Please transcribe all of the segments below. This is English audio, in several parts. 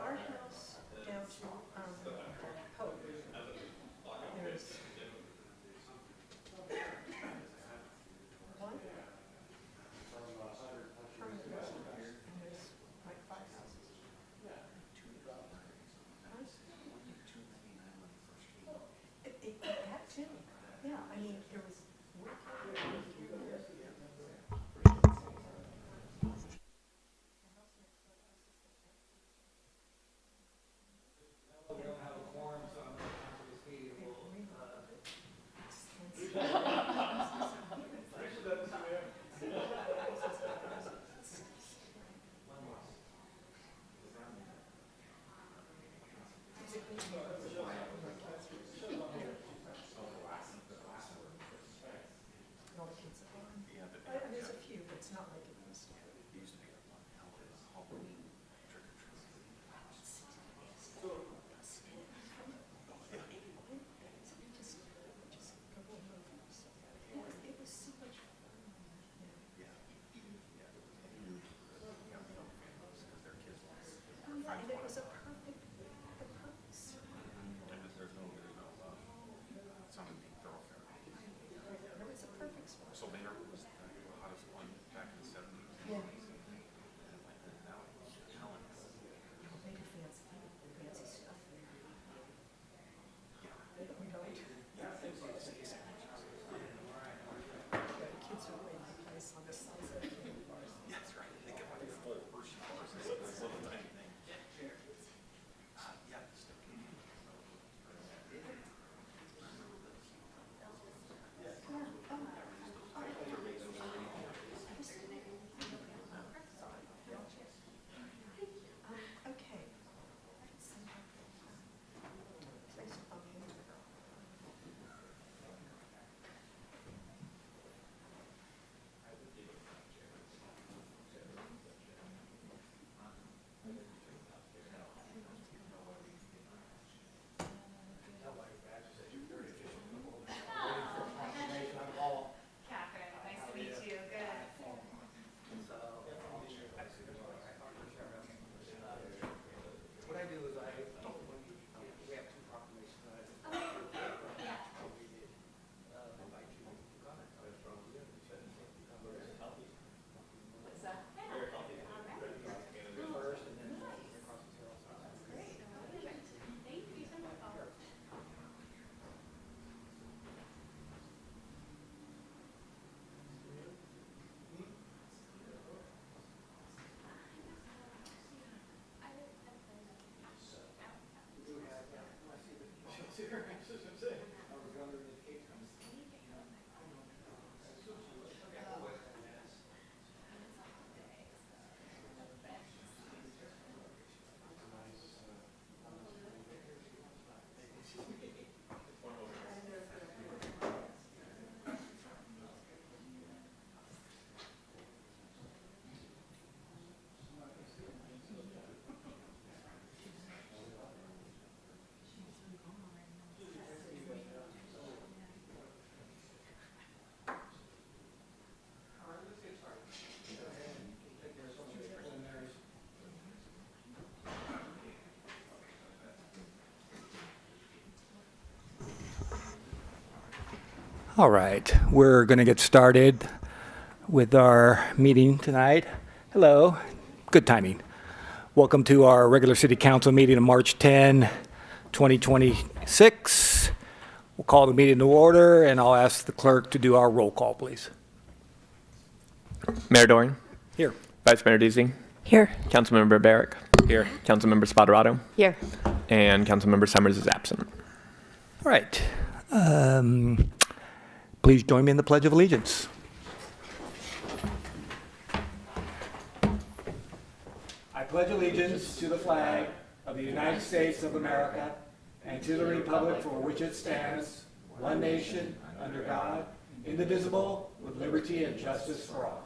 our house down to Hope, there's one permanent resident, and there's like 5 houses. That too. Yeah, I mean, there was. There's a few, but it's not like it used to be. It was so much fun. And it was a perfect purpose. It was a perfect spot. So Maynard was the hottest one back in the 70s. Yeah. Now it's talent. They do fancy stuff there. We don't. The kids are way my place on the sunset. That's right. They get like full Hershey bars. It's this little tiny thing. Yeah. Okay. Catherine, nice to meet you. Good. What I do is we have 2 proclamations that I invite you to comment. What's that? First and then across the tail. Great. Thank you so much. All right, we're going to get started with our meeting tonight. Hello, good timing. Welcome to our regular city council meeting on March 10, 2026. We'll call the meeting to order, and I'll ask the clerk to do our roll call, please. Mayor Doran. Here. Vice Mayor Deasy. Here. Councilmember Barrick. Here. Councilmember Spoterato. Here. And Councilmember Summers is absent. All right. Please join me in the Pledge of Allegiance. I pledge allegiance to the flag of the United States of America and to the republic for which it stands, one nation, under God, indivisible, with liberty and justice for all.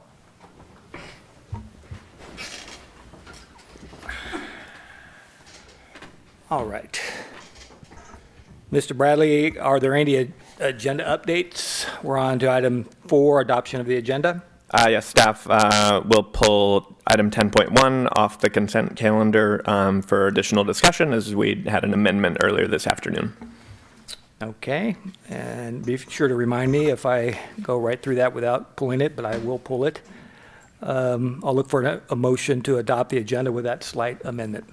All right. Mr. Bradley, are there any agenda updates? We're on to item 4, adoption of the agenda. Yes, staff will pull item 10.1 off the consent calendar for additional discussion, as we had an amendment earlier this afternoon. Okay, and be sure to remind me if I go right through that without pulling it, but I will pull it. I'll look for a motion to adopt the agenda with that slight amendment.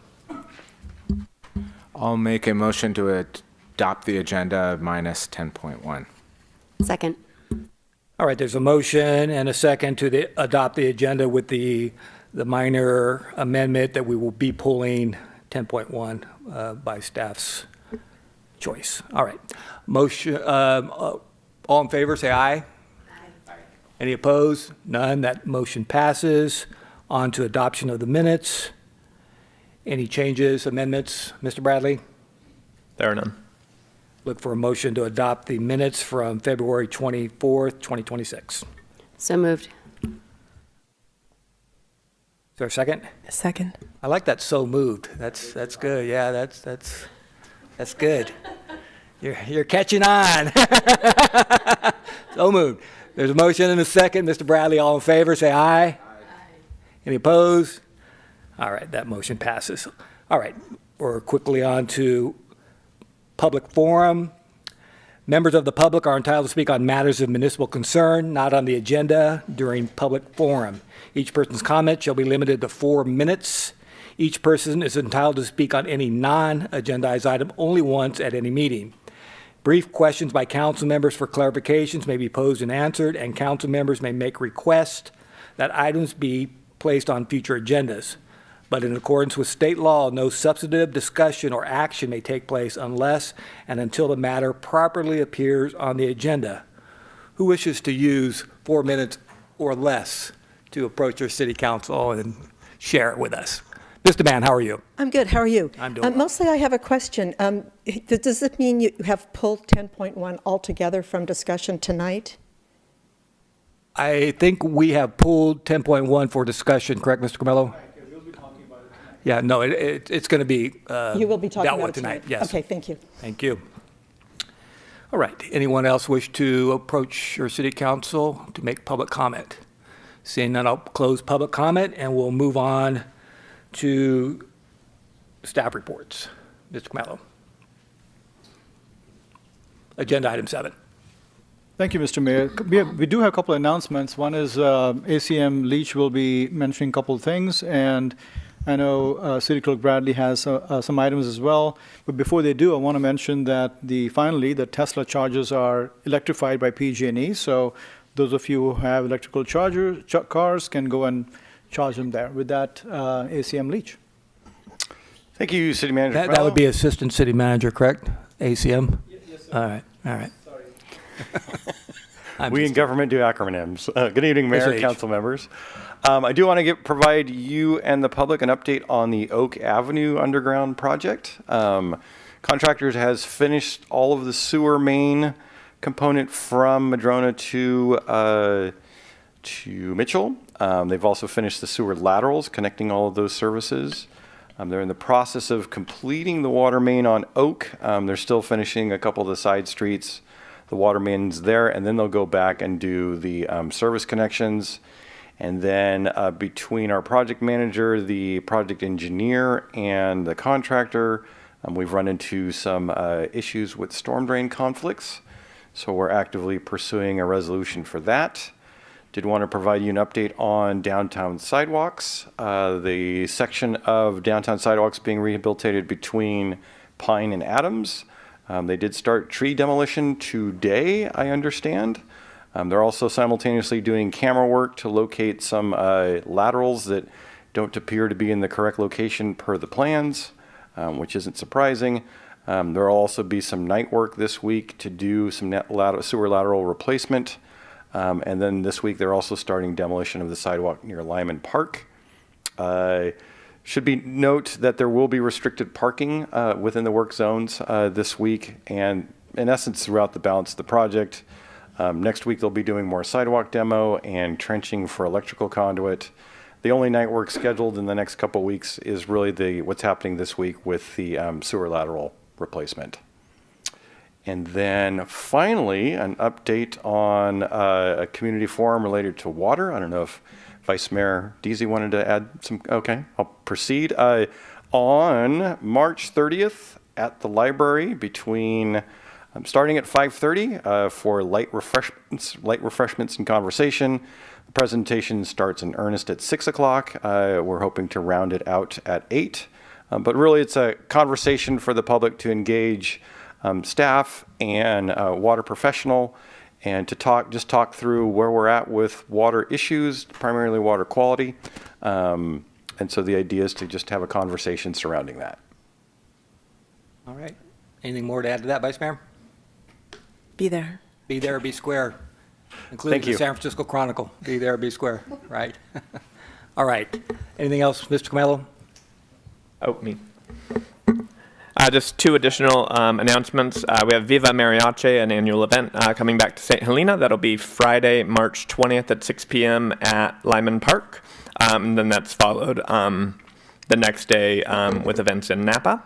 I'll make a motion to adopt the agenda minus 10.1. Second. All right, there's a motion and a second to adopt the agenda with the minor amendment that we will be pulling 10.1 by staff's choice. All right. Motion, all in favor, say aye. Aye. Any opposed? None. That motion passes. On to adoption of the minutes. Any changes, amendments, Mr. Bradley? There are none. Look for a motion to adopt the minutes from February 24th, 2026. So moved. Is there a second? Second. I like that "so moved." That's good. Yeah, that's good. You're catching on. So moved. There's a motion and a second. Mr. Bradley, all in favor, say aye. Aye. Any opposed? All right, that motion passes. All right, we're quickly on to public forum. Members of the public are entitled to speak on matters of municipal concern, not on the agenda, during public forum. Each person's comment shall be limited to 4 minutes. Each person is entitled to speak on any non-agendized item only once at any meeting. Brief questions by council members for clarifications may be posed and answered, and council members may make requests that items be placed on future agendas. But in accordance with state law, no substantive discussion or action may take place unless and until the matter properly appears on the agenda. Who wishes to use 4 minutes or less to approach your city council and share it with us? Mr. Mann, how are you? I'm good. How are you? I'm doing well. Mostly I have a question. Does it mean you have pulled 10.1 altogether from discussion tonight? I think we have pulled 10.1 for discussion, correct, Mr. Carmelo? Yeah, no, it's going to be You will be talking dealt about with it tonight, yes. Okay, thank you. Thank you. All right, anyone else wish to approach your city council to make public comment? Seeing none, I'll close public comment and we'll move on to staff reports. Mr. Carmelo. Agenda item 7. Thank you, Mr. Mayor. We do have a couple of announcements. One is ACM Leach will be mentioning a couple of things, and I know City Clerk Bradley has some items as well. But before they do, I want to mention that finally the Tesla chargers are electrified by PG&E. So those of you who have electrical cars can go and charge them there. With that, ACM Leach. Thank you, City Manager. That would be Assistant City Manager, correct? ACM? Yes, sir. All right. Sorry. We in government do acronyms. Good evening, Mayor, SH. council members. I do want to provide you and the public an update on the Oak Avenue Underground project. Contractors has finished all of the sewer main component from Madrona to Mitchell. They've also finished the sewer laterals connecting all of those services. They're in the process of completing the water main on Oak. They're still finishing a couple of the side streets. The water main's there, and then they'll go back and do the service connections. And then between our project manager, the project engineer, and the contractor, we've run into some issues with storm drain conflicts. So we're actively pursuing a resolution for that. Did want to provide you an update on downtown sidewalks. The section of downtown sidewalks being rehabilitated between Pine and Adams. They did start tree demolition today, I understand. They're also simultaneously doing camera work to locate some laterals that don't appear to be in the correct location per the plans, which isn't surprising. There will also be some night work this week to do some sewer lateral replacement. And then this week, they're also starting demolition of the sidewalk near Lyman Park. Should be note that there will be restricted parking within the work zones this week and in essence throughout the balance of the project. Next week they'll be doing more sidewalk demo and trenching for electrical conduit. The only night work scheduled in the next couple weeks is really what's happening this week with the sewer lateral replacement. And then finally, an update on a community forum related to water. I don't know if Vice Mayor Deasy wanted to add some. Okay, I'll proceed. On March 30th at the library between starting at 5:30 for light refreshments and conversation. The presentation starts in earnest at 6 o'clock. We're hoping to round it out at 8. But really, it's a conversation for the public to engage staff and water professional, and to talk through where we're at with water issues, primarily water quality. And so the idea is to just have a conversation surrounding that. All right. Anything more to add to that, Vice Mayor? Be there. Be there or be square. Including Thank you. the San Francisco Chronicle. Be there or be square, right? All right. Anything else, Mr. Camello? Oh, me. Just two additional announcements. We have Viva Mariachi, an annual event coming back to St. Helena. That'll be Friday, March 20th at 6 p.m. at Lyman Park. And then that's followed the next day with events in Napa.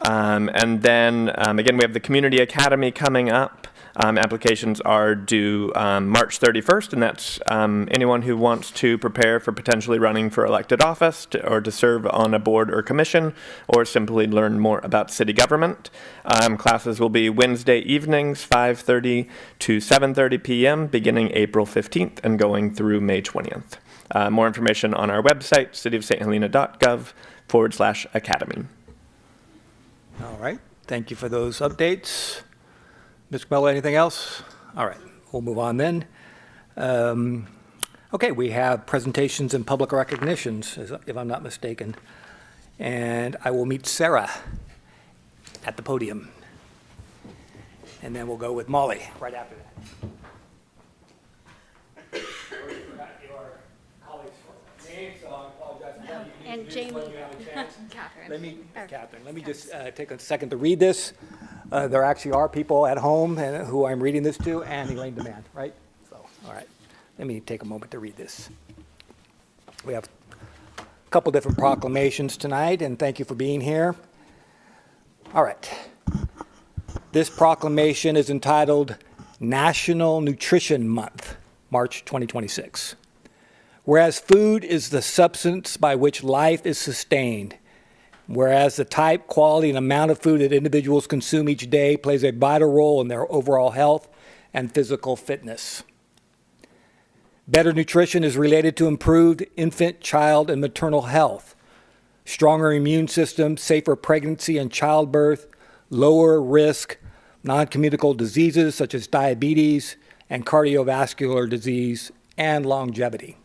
And then, again, we have the Community Academy coming up. Applications are due March 31st, and that's anyone who wants to prepare for potentially running for elected office or to serve on a board or commission, or simply learn more about city government. Classes will be Wednesday evenings, 5:30 to 7:30 p.m., beginning April 15th and going through May 20th. More information on our website, cityofsthelena.gov/academy. All right. Thank you for those updates. Mr. Camello, anything else? All right. We'll move on then. Okay, we have presentations and public recognitions, if I'm not mistaken. And I will meet Sarah at the podium. And then we'll go with Molly right after that. And Jamie. Catherine, let me just take a second to read this. There actually are people at home who I'm reading this to, and Elaine Demand, right? So, all right. Let me take a moment to read this. We have a couple different proclamations tonight, and thank you for being here. All right. This proclamation is entitled National Nutrition Month, March 2026. Whereas food is the substance by which life is sustained, whereas the type, quality, and amount of food that individuals consume each day plays a vital role in their overall health and physical fitness. Better nutrition is related to improved infant, child, and maternal health, stronger immune system, safer pregnancy and childbirth, lower risk non-communicable diseases such as diabetes and cardiovascular disease, and longevity.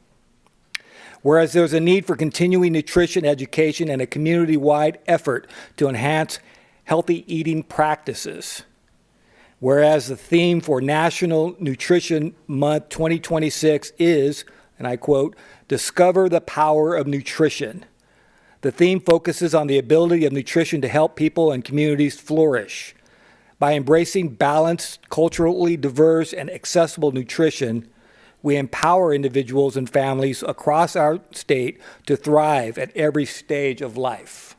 Whereas there's a need for continuing nutrition education and a community-wide effort to enhance healthy eating practices. Whereas the theme for National Nutrition Month 2026 is, and I quote, "Discover the power of nutrition." The theme focuses on the ability of nutrition to help people and communities flourish. By embracing balanced, culturally diverse, and accessible nutrition, we empower individuals and families across our state to thrive at every stage of life.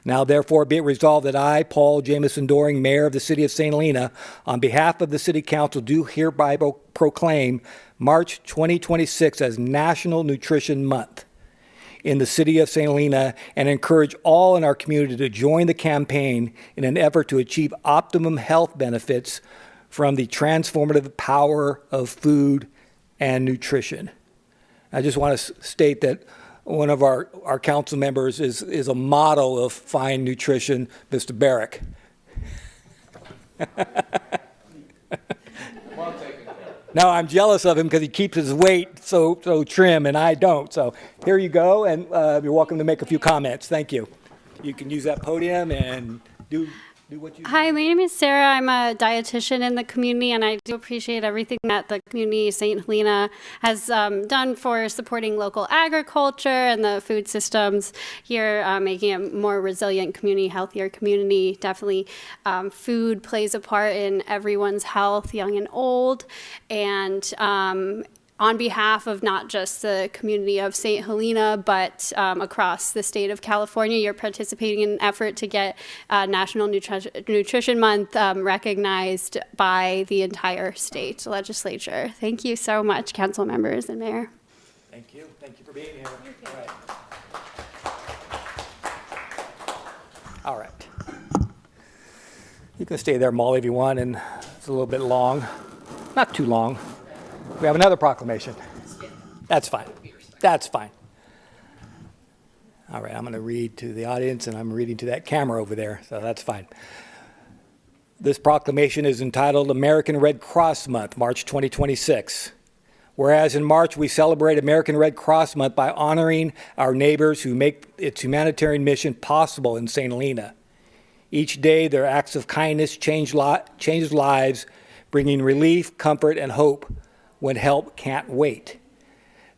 Now, therefore, be it resolved that I, Paul Jamison Doring, Mayor of the City of St. Helena, on behalf of the City Council, do hereby proclaim March 2026 as National Nutrition Month in the City of St. Helena, and encourage all in our community to join the campaign in an effort to achieve optimum health benefits from the transformative power of food and nutrition. I just want to state that one of our council members is a model of fine nutrition, Mr. Barrick. No, I'm jealous of him because he keeps his weight so trim, and I don't. So here you go, and you're welcome to make a few comments. Thank you. You can use that podium and do what you do. Hi, my name is Sarah. I'm a dietitian in the community, and I do appreciate everything that the community of St. Helena has done for supporting local agriculture and the food systems here, making a more resilient community, healthier community. Definitely food plays a part in everyone's health, young and old, and on behalf of not just the community of St. Helena, but across the state of California, you're participating in an effort to get National Nutrition Month recognized by the entire state legislature. Thank you so much, council members and mayor. Thank you. Thank you for being here. All right. You can stay there, Molly, if you want, and it's a little bit long. Not too long. We have another proclamation. That's fine. That's fine. All right, I'm going to read to the audience, and I'm reading to that camera over there, so that's fine. This proclamation is entitled American Red Cross Month, March 2026. Whereas in March, we celebrate American Red Cross Month by honoring our neighbors who make its humanitarian mission possible in St. Helena. Each day, their acts of kindness change lives, bringing relief, comfort, and hope when help can't wait.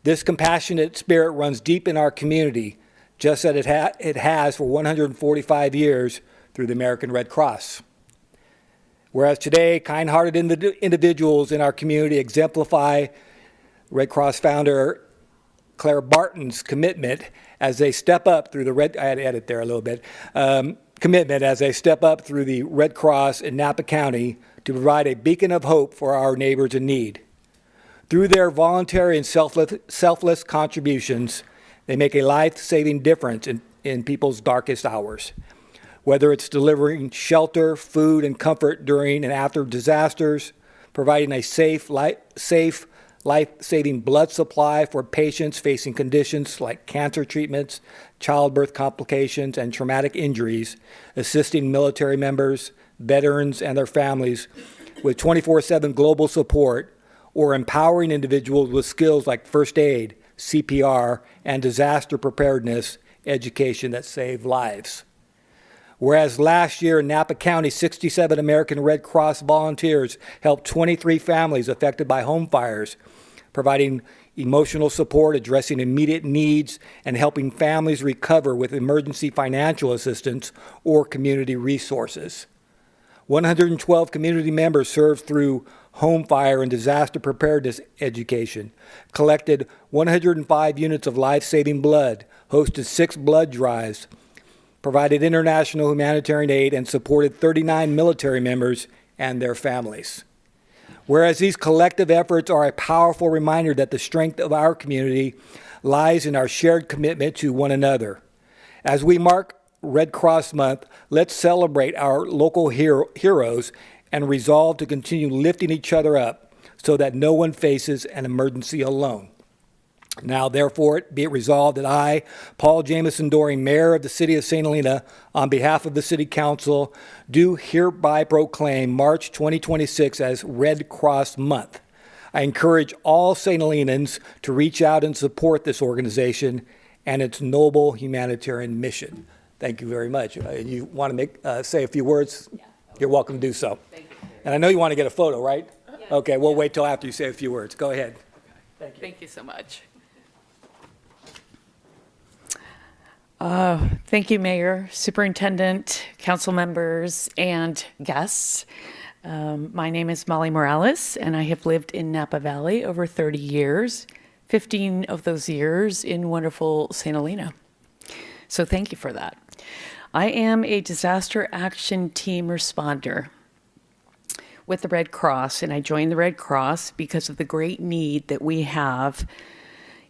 This compassionate spirit runs deep in our community, just as it has for 145 years through the American Red Cross. Whereas today, kind-hearted individuals in our community exemplify Red Cross founder Claire Barton's commitment as they step up through the I had to edit there a little bit, commitment as they step up through the Red Cross in Napa County to provide a beacon of hope for our neighbors in need. Through their voluntary and selfless contributions, they make a life-saving difference in people's darkest hours. Whether it's delivering shelter, food, and comfort during and after disasters, providing a safe, life-saving blood supply for patients facing conditions like cancer treatments, childbirth complications, and traumatic injuries, assisting military members, veterans, and their families with 24/7 global support, or empowering individuals with skills like first aid, CPR, and disaster preparedness education that save lives. Whereas last year in Napa County, 67 American Red Cross volunteers helped 23 families affected by home fires, providing emotional support, addressing immediate needs, and helping families recover with emergency financial assistance or community resources. 112 community members served through home fire and disaster preparedness education, collected 105 units of life-saving blood, hosted 6 blood drives, provided international humanitarian aid, and supported 39 military members and their families. Whereas these collective efforts are a powerful reminder that the strength of our community lies in our shared commitment to one another. As we mark Red Cross Month, let's celebrate our local heroes and resolve to continue lifting each other up so that no one faces an emergency alone. Now, therefore, be it resolved that I, Paul Jamison Doring, Mayor of the City of St. Helena, on behalf of the City Council, do hereby proclaim March 2026 as Red Cross Month. I encourage all St. Helenans to reach out and support this organization and its noble humanitarian mission. Thank you very much. You want to say a few words? Yeah. You're welcome to do so. Thank you. And I know you want to get a photo, right? Yeah. Okay, we'll wait till after you say a few words. Go ahead. Thank you. Thank you so much. Thank you, Mayor, Superintendent, council members, and guests. My name is Molly Morales, and I have lived in Napa Valley over 30 years, 15 of those years in wonderful St. Helena. So thank you for that. I am a disaster action team responder with the Red Cross, and I joined the Red Cross because of the great need that we have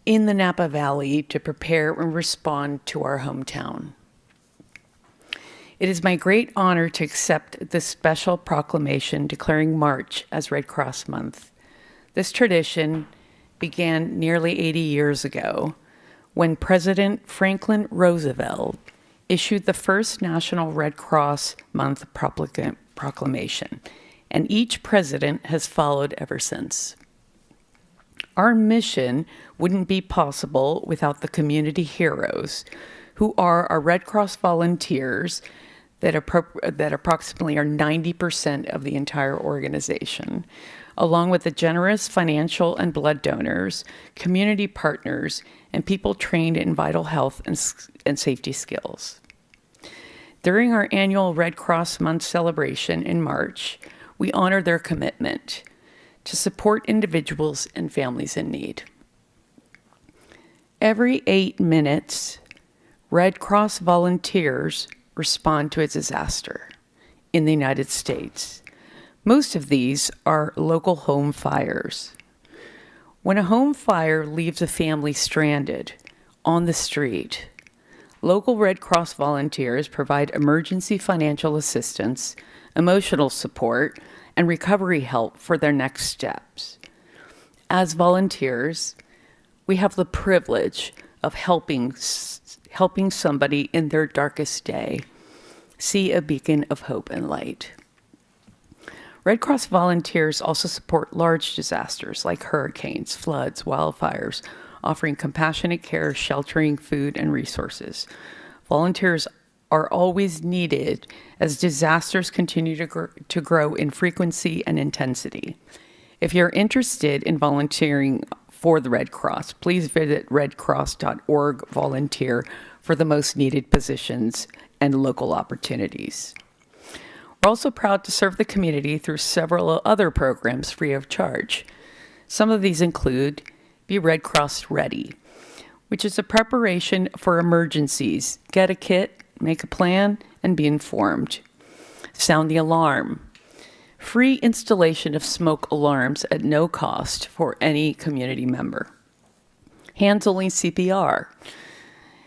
in the Napa Valley to prepare and respond to our hometown. It is my great honor to accept this special proclamation declaring March as Red Cross Month. This tradition began nearly 80 years ago when President Franklin Roosevelt issued the first National Red Cross Month proclamation, and each president has followed ever since. Our mission wouldn't be possible without the community heroes, who are our Red Cross volunteers that approximately are 90% of the entire organization, along with the generous financial and blood donors, community partners, and people trained in vital health and safety skills. During our annual Red Cross Month celebration in March, we honor their commitment to support individuals and families in need. Every 8 minutes, Red Cross volunteers respond to a disaster in the United States. Most of these are local home fires. When a home fire leaves a family stranded on the street, local Red Cross volunteers provide emergency financial assistance, emotional support, and recovery help for their next steps. As volunteers, we have the privilege of helping somebody in their darkest day see a beacon of hope and light. Red Cross volunteers also support large disasters like hurricanes, floods, wildfires, offering compassionate care, sheltering, food, and resources. Volunteers are always needed as disasters continue to grow in frequency and intensity. If you're interested in volunteering for the Red Cross, please visit redcross.org volunteer for the most needed positions and local opportunities. We're also proud to serve the community through several other programs free of charge. Some of these include Be Red Cross Ready, which is a preparation for emergencies. Get a kit, make a plan, and be informed. Sound the Alarm, free installation of smoke alarms at no cost for any community member. Hands-only CPR.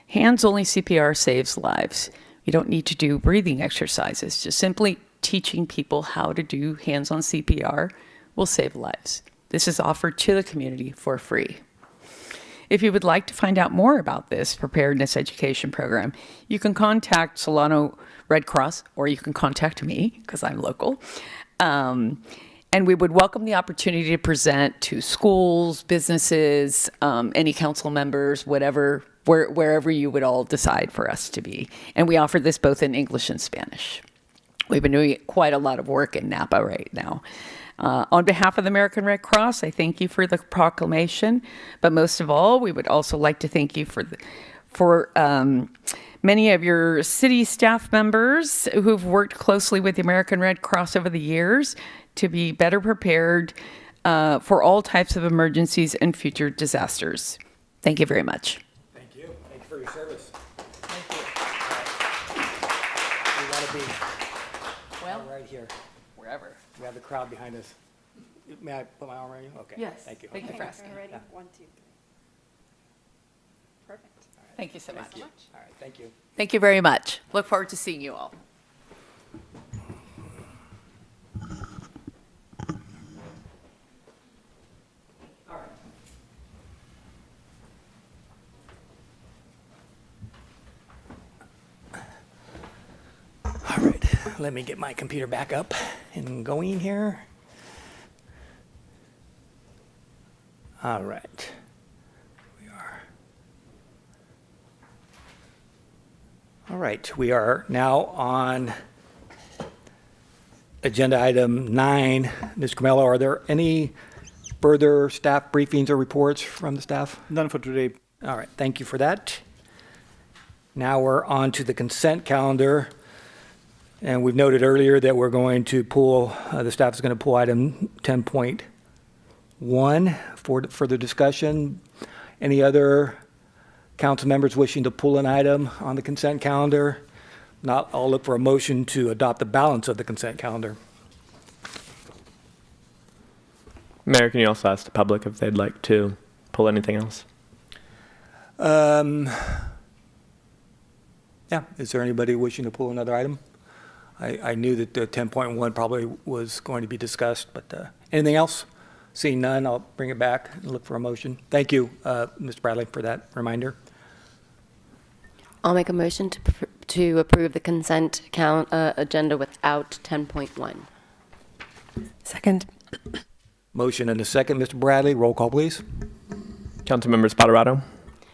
Hands-only CPR saves lives. You don't need to do breathing exercises. Just simply teaching people how to do hands-on CPR will save lives. This is offered to the community for free. If you would like to find out more about this preparedness education program, you can contact Solano Red Cross, or you can contact me because I'm local. And we would welcome the opportunity to present to schools, businesses, any council members, wherever you would all decide for us to be. And we offer this both in English and Spanish. We've been doing quite a lot of work in Napa right now. On behalf of the American Red Cross, I thank you for the proclamation, but most of all, we would also like to thank you for many of your city staff members who've worked closely with the American Red Cross over the years to be better prepared for all types of emergencies and future disasters. Thank you very much. Thank you. Thank you for your service. Thank you. We want to be right here. Wherever. We have the crowd behind us. May I put my arm around you? Okay. Yes. Thank you. Thank you for asking. Ready? 1, 2, 3. Perfect. Thank you so much. All right. Thank you. Thank you very much. Look forward to seeing you all. All right, let me get my computer back up and going here. All right. All right, we are now on agenda item 9. Ms. Carmelo, are there any further staff briefings or reports from the staff? None for today. All right, thank you for that. Now we're on to the consent calendar. And we've noted earlier that we're going to pull, the staff is going to pull item 10.1 for further discussion. Any other council members wishing to pull an item on the consent calendar? Not, I'll look for a motion to adopt the balance of the consent calendar. Mayor, can you also ask the public if they'd like to pull anything else? Yeah, is there anybody wishing to pull another item? I knew that the 10.1 probably was going to be discussed, but anything else? Seeing none, I'll bring it back and look for a motion. Thank you, Mr. Bradley, for that reminder. I'll make a motion to approve the consent agenda without 10.1. Second. Motion and a second, Mr. Bradley. Roll call, please. Councilmember Spatarato,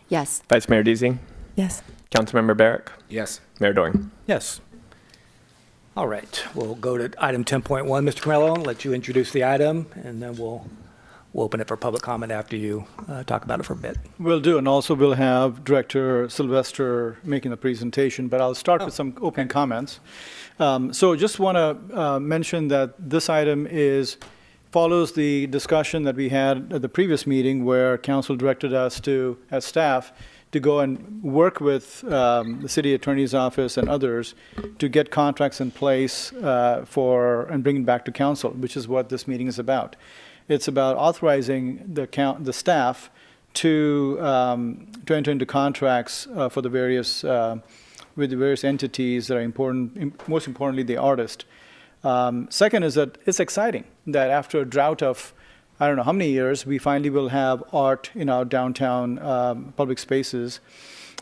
Yes. Vice Mayor Deasy, Yes. Councilmember Barrick, Yes. Mayor Doring. Yes. All right, we'll go to item 10.1. Mr. Carmelo, let you introduce the item, and then we'll open it for public comment after you talk about it for a bit. Will do, and also we'll have Director Sylvester making the presentation, but I'll start with some opening comments. So just want to mention that this item is follows the discussion that we had at the previous meeting where council directed us to, as staff, to go and work with the city attorney's office and others to get contracts in place and bring it back to council, which is what this meeting is about. It's about authorizing the staff to enter into contracts for the various with the various entities that are important, most importantly, the artist. Second is that it's exciting that after a drought of, I don't know how many years, we finally will have art in our downtown public spaces.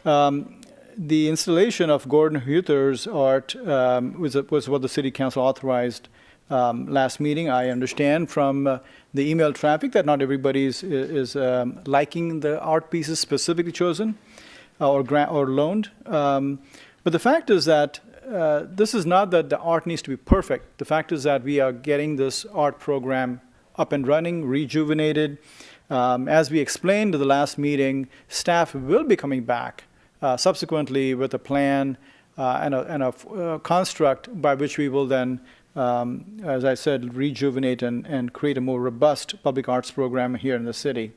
The installation of Gordon Huther's art was what the city council authorized last meeting. I understand from the email traffic that not everybody is liking the art pieces specifically chosen or loaned. But the fact is that this is not that the art needs to be perfect. The fact is that we are getting this art program up and running, rejuvenated. As we explained to the last meeting, staff will be coming back subsequently with a plan and a construct by which we will then, as I said, rejuvenate and create a more robust public arts program here in the city.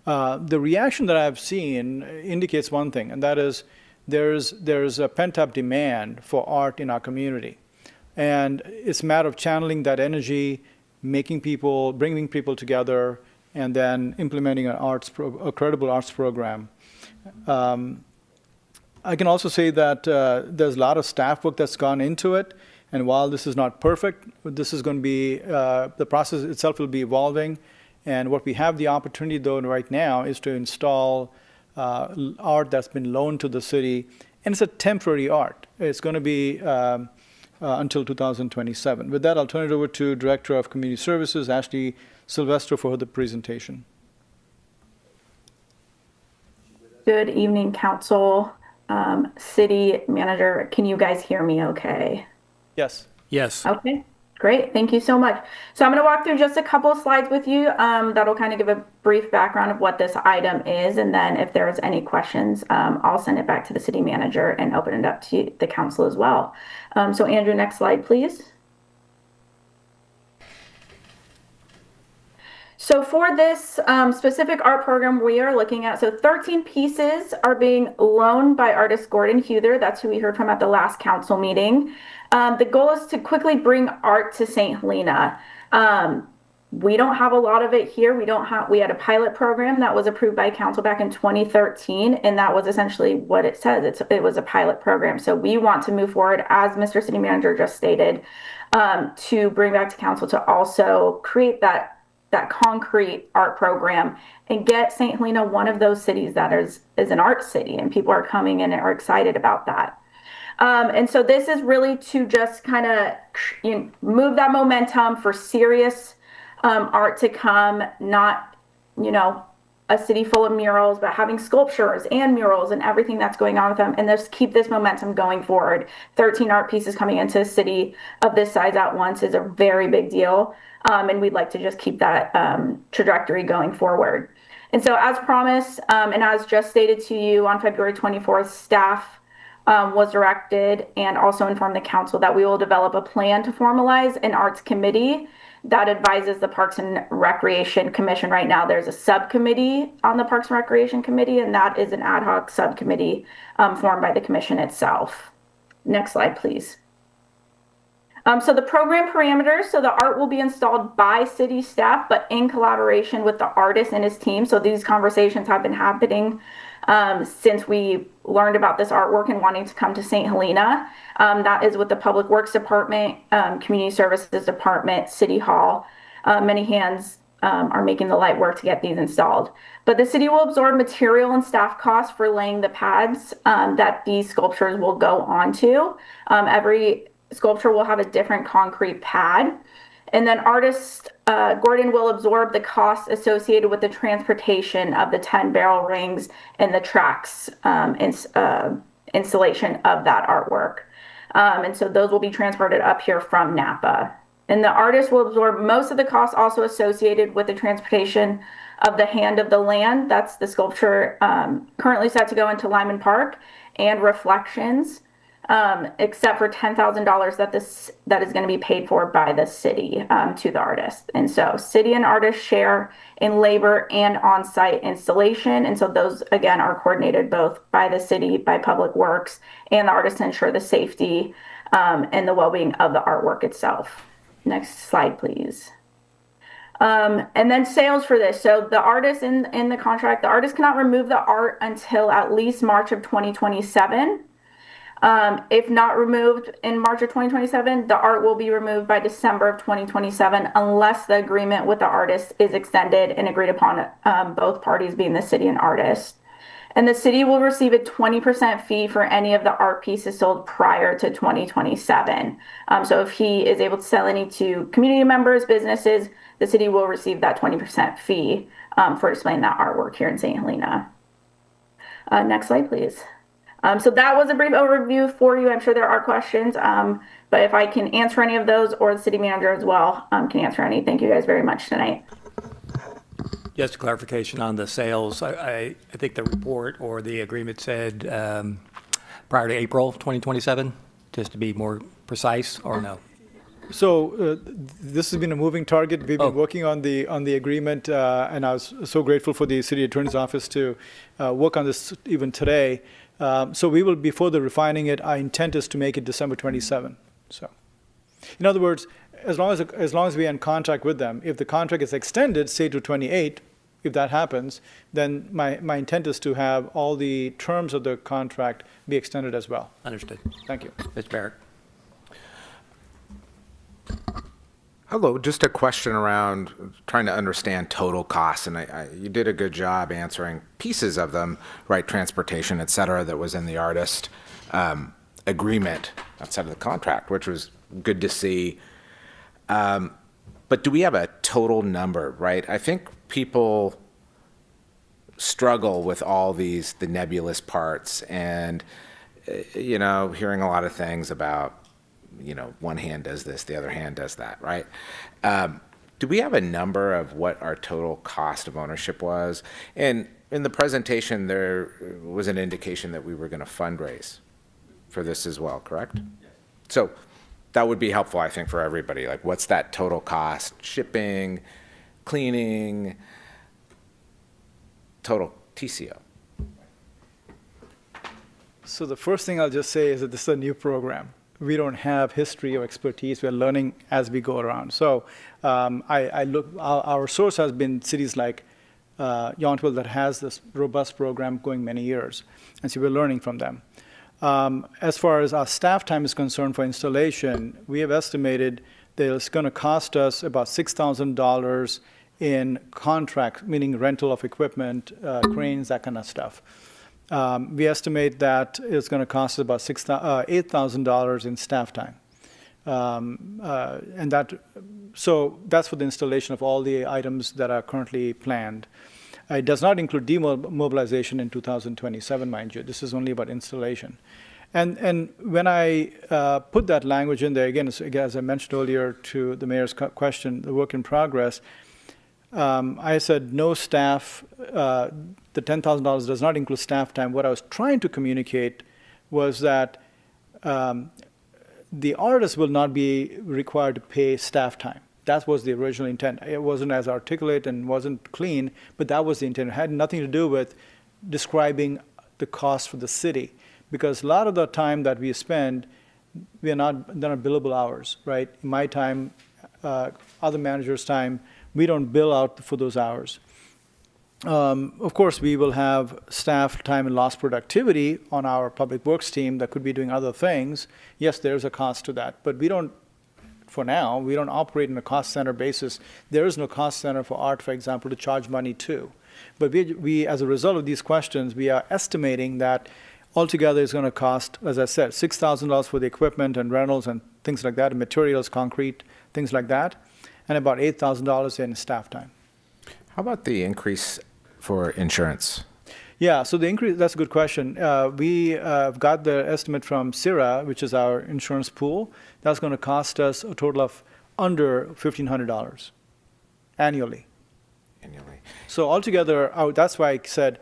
The reaction that I've seen indicates one thing, and that is there's a pent-up demand for art in our community. And it's a matter of channeling that energy, bringing people together, and then implementing a credible arts program. I can also say that there's a lot of staff work that's gone into it, and while this is not perfect, this is going to be, the process itself will be evolving, and what we have the opportunity though right now is to install art that's been loaned to the city, and it's a temporary art. It's going to be until 2027. With that, I'll turn it over to Director of Community Services, Ashley Sylvester, for the presentation. Good evening, Council, City Manager. Can you guys hear me okay? Yes. Yes. Okay, great. Thank you so much. So I'm going to walk through just a couple of slides with you that'll kind of give a brief background of what this item is. And then if there's any questions, I'll send it back to the City Manager and open it up to the Council as well. So Andrew, next slide, please. So for this specific art program we are looking at, so 13 pieces are being loaned by artist Gordon Huther. That's who we heard from at the last council meeting. The goal is to quickly bring art to St. Helena. We don't have a lot of it here. We had a pilot program that was approved by council back in 2013, and that was essentially what it says. It was a pilot program. So we want to move forward, as Mr. City Manager just stated, to bring back to council to also create that concrete art program and get St. Helena one of those cities that is an art city, and people are coming in and are excited about that. And so this is really to just kind of move that momentum for serious art to come, not, a city full of murals, but having sculptures and murals and everything that's going on with them, and just keep this momentum going forward. 13 art pieces coming into a city of this size at once is a very big deal. And we'd like to just keep that trajectory going forward. And so as promised, and as just stated to you on February 24th, staff was directed and also informed the council that we will develop a plan to formalize an arts committee that advises the Parks and Recreation Commission. Right now, there's a subcommittee on the Parks and Recreation Committee, and that is an ad hoc subcommittee formed by the commission itself. Next slide, please. So the program parameters, so the art will be installed by city staff, but in collaboration with the artist and his team. So these conversations have been happening since we learned about this artwork and wanting to come to St. Helena. That is with the Public Works Department, Community Services Department, City Hall. Many hands are making the light work to get these installed. But the city will absorb material and staff costs for laying the pads that these sculptures will go onto. Every sculpture will have a different concrete pad. And then artist Gordon will absorb the costs associated with the transportation of the 10 barrel rings and the tracks installation of that artwork. And so those will be transported up here from Napa. And the artist will absorb most of the costs also associated with the transportation of the Hand of the Land. That's the sculpture currently set to go into Lyman Park, and Reflections. except for $10,000 that is going to be paid for by the city to the artist. And so city and artist share in labor and on-site installation. And so those, again, are coordinated both by the city, by Public Works, and the artist to ensure the safety and the well-being of the artwork itself. Next slide, please. And then sales for this. So the artist in the contract, the artist cannot remove the art until at least March of 2027. If not removed in March of 2027, the art will be removed by December of 2027 unless the agreement with the artist is extended and agreed upon, both parties being the city and artist. And the city will receive a 20% fee for any of the art pieces sold prior to 2027. So if he is able to sell any to community members, businesses, the city will receive that 20% fee for displaying that artwork here in St. Helena. Next slide, please. So that was a brief overview for you. I'm sure there are questions, but if I can answer any of those, or the city manager as well can answer any. Thank you guys very much tonight. Just a clarification on the sales. I think the report or the agreement said prior to April 2027, just to be more precise, or no? So this has been a moving target. We've been working on the agreement, and I was so grateful for the city attorney's office to work on this even today. So we will be further refining it. Our intent is to make it December 27. So, in other words, as long as we are in contract with them, if the contract is extended, say to 28, if that happens, then my intent is to have all the terms of the contract be extended as well. Understood. Thank you. Mr. Barrett. Hello, just a question around trying to understand total costs, and you did a good job answering pieces of them, right? Transportation, et cetera, that was in the artist agreement outside of the contract, which was good to see. But do we have a total number, right? I think people struggle with all the nebulous parts, and hearing a lot of things about one hand does this, the other hand does that, right? Do we have a number of what our total cost of ownership was? And in the presentation, there was an indication that we were going to fundraise for this as well, correct? Yes. So that would be helpful, I think, for everybody. Like, what's that total cost? Shipping, cleaning, total TCO. So the first thing I'll just say is that this is a new program. We don't have history or expertise. We're learning as we go around. So our source has been cities like Yountville that has this robust program going many years. And so we're learning from them. As far as our staff time is concerned for installation, we have estimated that it's going to cost us about $6,000 in contract, meaning rental of equipment, cranes, that kind of stuff. We estimate that it's going to cost us about $8,000 in staff time. So that's for the installation of all the items that are currently planned. It does not include demobilization in 2027, mind you. This is only about installation. And when I put that language in there, again, as I mentioned earlier to the mayor's question, the work in progress, I said no staff, the $10,000 does not include staff time. What I was trying to communicate was that the artist will not be required to pay staff time. That was the original intent. It wasn't as articulate and wasn't clean, but that was the intent. It had nothing to do with describing the cost for the city, because a lot of the time that we spend, they're not billable hours, right? My time, other managers' time, we don't bill out for those hours. Of course, we will have staff time and lost productivity on our public works team that could be doing other things. Yes, there's a cost to that, but we don't operate in a cost center basis. There is no cost center for art, for example, to charge money to. But we, as a result of these questions, we are estimating that altogether it's going to cost, as I said, $6,000 for the equipment and rentals and things like that, and materials, concrete, things like that, and about $8,000 in staff time. How about the increase for insurance? Yeah, so the increase, that's a good question. We got the estimate from CIRA, which is our insurance pool. That's going to cost us a total of under $1,500 annually. So altogether, that's why I said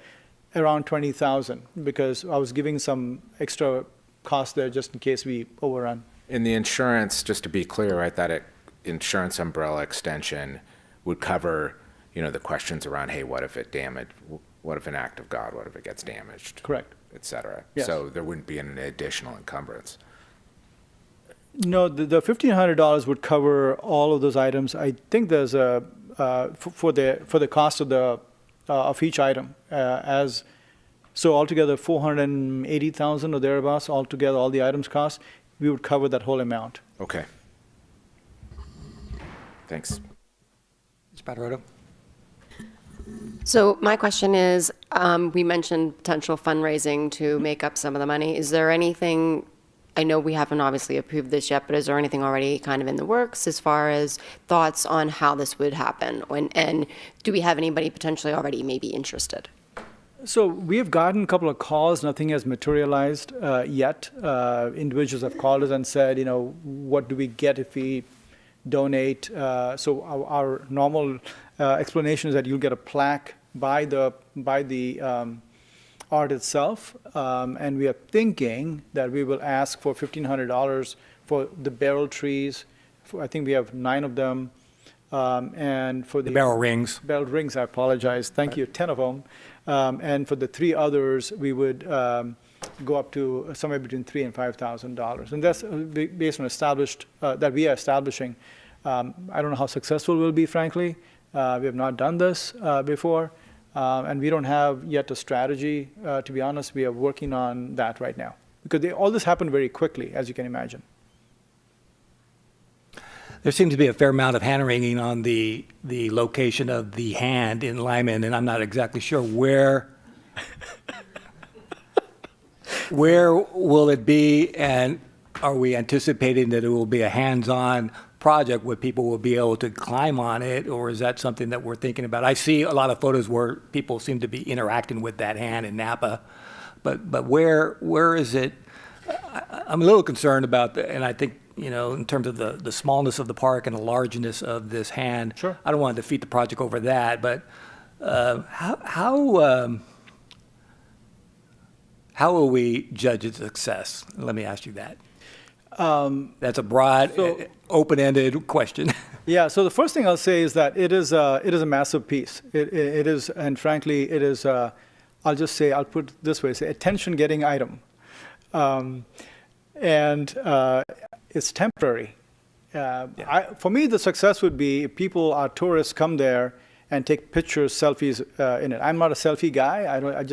around $20,000, because I was giving some extra cost there just in case we overrun. In the insurance, just to be clear, right, insurance umbrella extension would cover, the questions around, hey, what if it damaged, what if an act of God, what if it gets damaged? Correct. Et cetera. Yes. So there wouldn't be an additional encumbrance. No, the $1,500 would cover all of those items. I think there's a, for the cost of each item, so altogether 480,000 or thereabouts, altogether, all the items cost, we would cover that whole amount. Okay. Thanks. Ms. Patarotto? So my question is, we mentioned potential fundraising to make up some of the money. Is there anything, I know we haven't obviously approved this yet, but is there anything already kind of in the works as far as thoughts on how this would happen? And do we have anybody potentially already maybe interested? So we have gotten a couple of calls. Nothing has materialized yet. Individuals have called us and said, what do we get if we donate? So our normal explanation is that you'll get a plaque by the art itself, and we are thinking that we will ask for $1,500 for the barrel trees. I think we have 9 of them, and for The barrel rings. Barrel rings, I apologize. Thank you, 10 of them. And for the 3 others, we would go up to somewhere between $3,000 and $5,000. And that's based on that we are establishing. I don't know how successful we'll be, frankly. We have not done this before. And we don't have yet a strategy. To be honest, we are working on that right now. Because all this happened very quickly, as you can imagine. There seems to be a fair amount of hand-wringing on the location of the hand in Lyman, and I'm not exactly sure where will it be, and are we anticipating that it will be a hands-on project where people will be able to climb on it, or is that something that we're thinking about? I see a lot of photos where people seem to be interacting with that hand in Napa, but where is it? I'm a little concerned about and I think, in terms of the smallness of the park and the largeness of this hand. Sure. I don't want to defeat the project over that, but how will we judge its success? Let me ask you that. That's a broad, open-ended question. Yeah, so the first thing I'll say is that it is a massive piece. It is, and frankly, it is, I'll put it this way, it's an attention-getting item. It's temporary. For me, the success would be if our tourists come there and take pictures, selfies in it. I'm not a selfie guy. I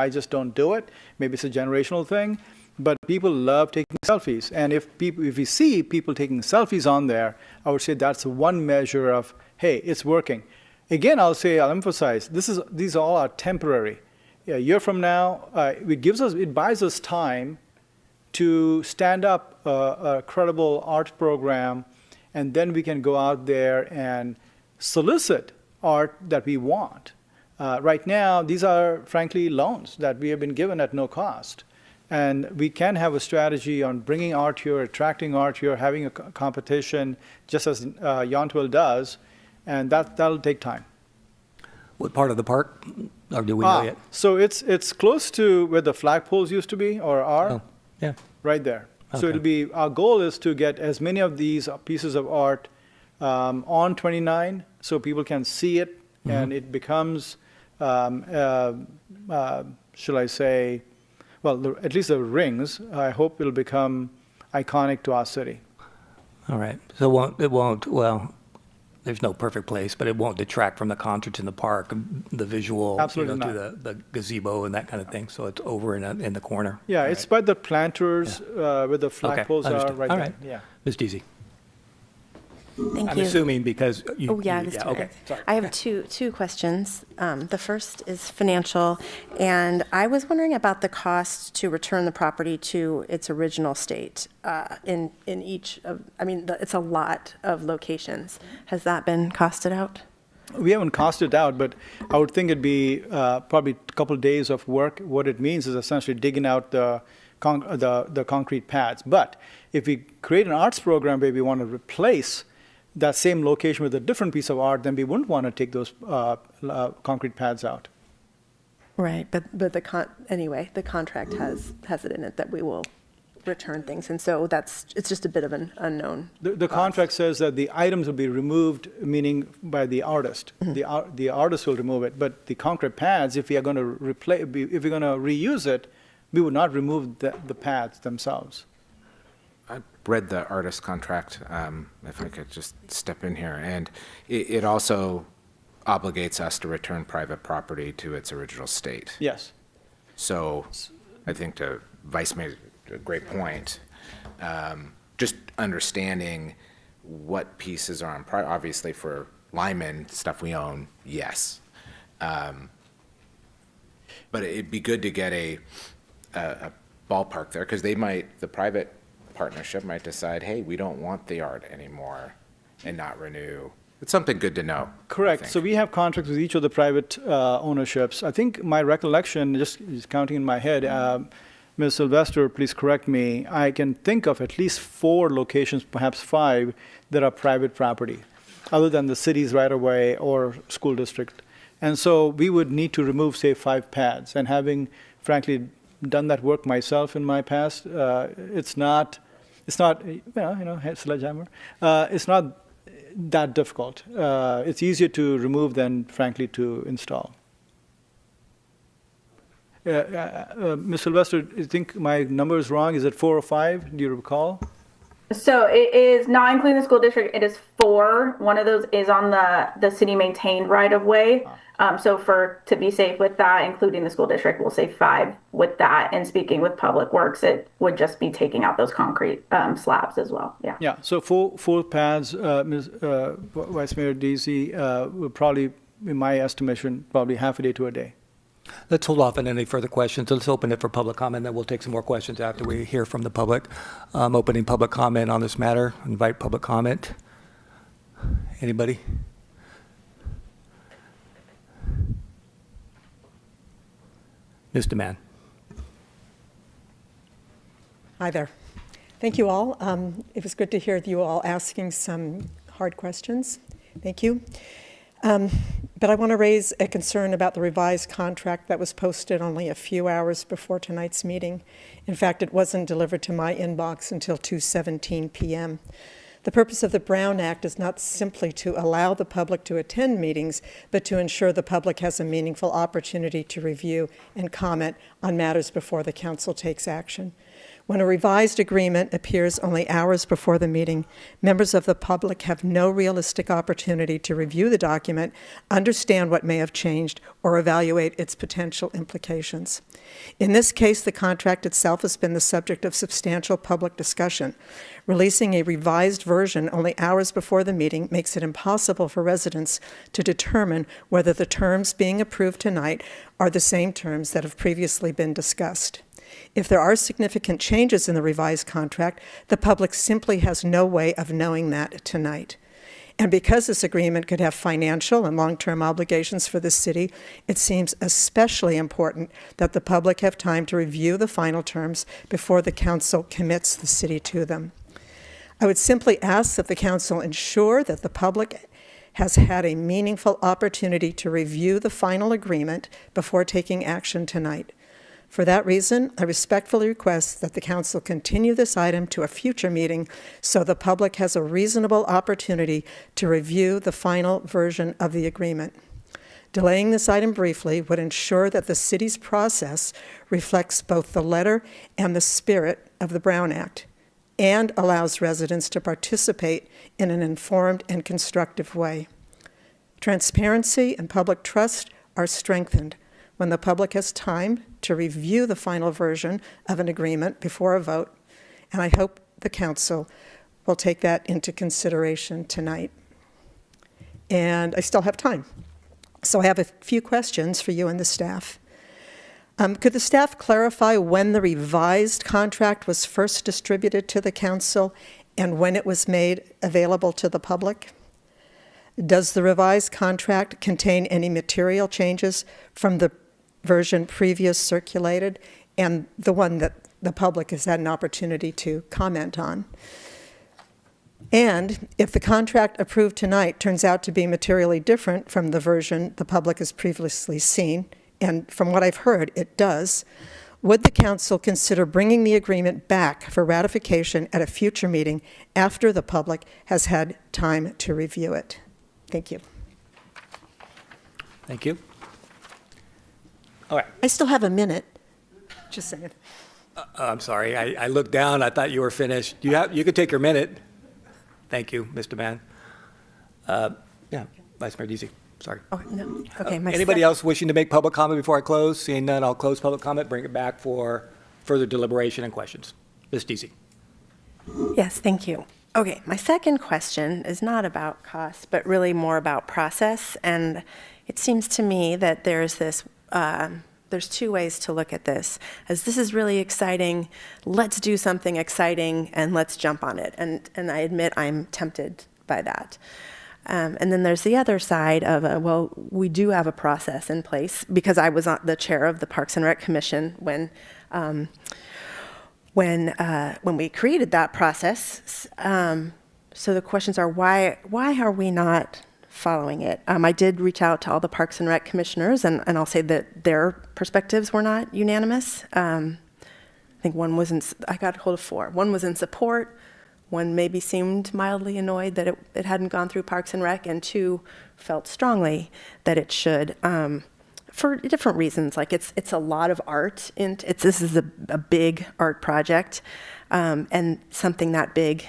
just don't do it. Maybe it's a generational thing, but people love taking selfies. And if we see people taking selfies on there, I would say that's one measure of, hey, it's working. Again, I'll emphasize, these all are temporary. A year from now, it buys us time to stand up a credible art program, and then we can go out there and solicit art that we want. Right now, these are frankly loans that we have been given at no cost. And we can have a strategy on bringing art here, attracting art here, having a competition, just as Yountville does, and that'll take time. What part of the park, or do we know yet? So it's close to where the flagpoles used to be, or are. Oh, yeah. Right there. So Okay. our goal is to get as many of these pieces of art on 29 so people can see it, and it becomes, shall I say, well, at least the rings, I hope it'll become iconic to our city. All right. So it won't, well, there's no perfect place, but it won't detract from the concerts in the park, the visual, Absolutely to not. the gazebo and that kind of thing. So it's over in the corner. Yeah, it's by the planters where the flagpoles are understood. right All there. right. Yeah. Ms. Deasy. Thank I'm you. assuming because you. Oh, yeah, Mr. Okay. Mayor. Sorry. I have two questions. The first is financial, and I was wondering about the cost to return the property to its original state in each of, it's a lot of locations. Has that been costed out? We haven't costed it out, but I would think it'd be probably a couple of days of work. What it means is essentially digging out the concrete pads. But if we create an arts program where we want to replace that same location with a different piece of art, then we wouldn't want to take those concrete pads out. Right, but the contract has it in it that we will return things. And so it's just a bit of an unknown. The contract says that the items will be removed, meaning by the artist. The artist will remove it, but the concrete pads, if we are going to if we're going to reuse it, we would not remove the pads themselves. I read the artist contract, if I could just step in here, and it also obligates us to return private property to its original state. Yes. So I think to Vice made a great point. Just understanding what pieces are on, obviously for Lyman, stuff we own, yes. But it'd be good to get a ballpark there, because the private partnership might decide, hey, we don't want the art anymore and not renew. It's something good to know. Correct. So we have contracts with each of the private ownerships. I think my recollection, just counting in my head, Ms. Sylvester, please correct me, I can think of at least 4 locations, perhaps 5, that are private property, other than the city's right-of-way or school district. And so we would need to remove, say, 5 pads. And having, frankly, done that work myself in my past, it's not, sledgehammer. It's not that difficult. It's easier to remove than, frankly, to install. Ms. Sylvester, I think my number is wrong. Is it 4 or 5? Do you recall? So it is not including the school district. It is 4. One of those is on the city maintained right of way. So to be safe with that, including the school district, we'll say 5 with that. And speaking with Public Works, it would just be taking out those concrete slabs as well. Yeah. Yeah. So 4 pads, Vice Mayor Deasy, would probably, in my estimation, probably half a day to a day. Let's hold off on any further questions. Let's open it for public comment, then we'll take some more questions after we hear from the public. Opening public comment on this matter. Invite public comment. Anybody? Mr. Mann. Hi there. Thank you all. It was good to hear you all asking some hard questions. Thank you. But I want to raise a concern about the revised contract that was posted only a few hours before tonight's meeting. In fact, it wasn't delivered to my inbox until 2:17 p.m. The purpose of the Brown Act is not simply to allow the public to attend meetings, but to ensure the public has a meaningful opportunity to review and comment on matters before the council takes action. When a revised agreement appears only hours before the meeting, members of the public have no realistic opportunity to review the document, understand what may have changed, or evaluate its potential implications. In this case, the contract itself has been the subject of substantial public discussion. Releasing a revised version only hours before the meeting makes it impossible for residents to determine whether the terms being approved tonight are the same terms that have previously been discussed. If there are significant changes in the revised contract, the public simply has no way of knowing that tonight. And because this agreement could have financial and long-term obligations for the city, it seems especially important that the public have time to review the final terms before the council commits the city to them. I would simply ask that the council ensure that the public has had a meaningful opportunity to review the final agreement before taking action tonight. For that reason, I respectfully request that the council continue this item to a future meeting so the public has a reasonable opportunity to review the final version of the agreement. Delaying this item briefly would ensure that the city's process reflects both the letter and the spirit of the Brown Act and allows residents to participate in an informed and constructive way. Transparency and public trust are strengthened when the public has time to review the final version of an agreement before a vote, and I hope the council will take that into consideration tonight. And I still have time, so I have a few questions for you and the staff. Could the staff clarify when the revised contract was first distributed to the council and when it was made available to the public? Does the revised contract contain any material changes from the version previous circulated and the one that the public has had an opportunity to comment on? And if the contract approved tonight turns out to be materially different from the version the public has previously seen, and from what I've heard, it does, would the council consider bringing the agreement back for ratification at a future meeting after the public has had time to review it? Thank you. Thank you. All right. I still have a minute. Just saying. I'm sorry, I looked down, I thought you were finished. You could take your minute. Thank you, Mr. Mann. Yeah, Vice Mayor Deasy, sorry. Oh, no. Okay, Anybody else wishing to make public comment before I close? Seeing none, I'll close public comment, bring it back for further deliberation and questions. Ms. Deasy. Yes, thank you. Okay, my second question is not about cost, but really more about process. And it seems to me that there's two ways to look at this. As this is really exciting, let's do something exciting and let's jump on it. And I admit I'm tempted by that. And then there's the other side of, well, we do have a process in place, because I was the chair of the Parks and Rec Commission when we created that process. So the questions are, why are we not following it? I did reach out to all the Parks and Rec commissioners, and I'll say that their perspectives were not unanimous. I think I got hold of 4. One was in support, one maybe seemed mildly annoyed that it hadn't gone through Parks and Rec, and 2 felt strongly that it should, for different reasons. Like it's a lot of art, and this is a big art project, and something that big.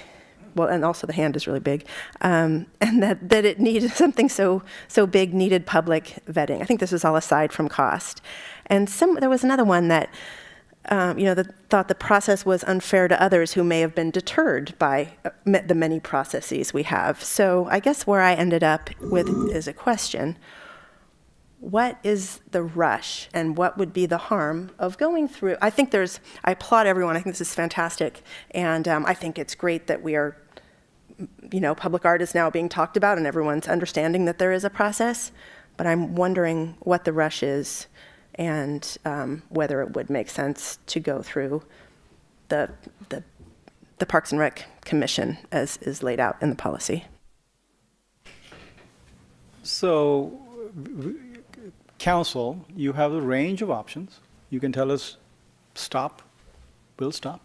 Well, and also the hand is really big, and that it needed something so big needed public vetting. I think this was all aside from cost. And there was another one that, that thought the process was unfair to others who may have been deterred by the many processes we have. So I guess where I ended up with is a question: what is the rush, and what would be the harm of going through? I applaud everyone. I think this is fantastic, and I think it's great that we are. Public art is now being talked about and everyone's understanding that there is a process, but I'm wondering what the rush is, and whether it would make sense to go through the Parks and Rec Commission as is laid out in the policy. So, council, you have a range of options. You can tell us, stop, we'll stop.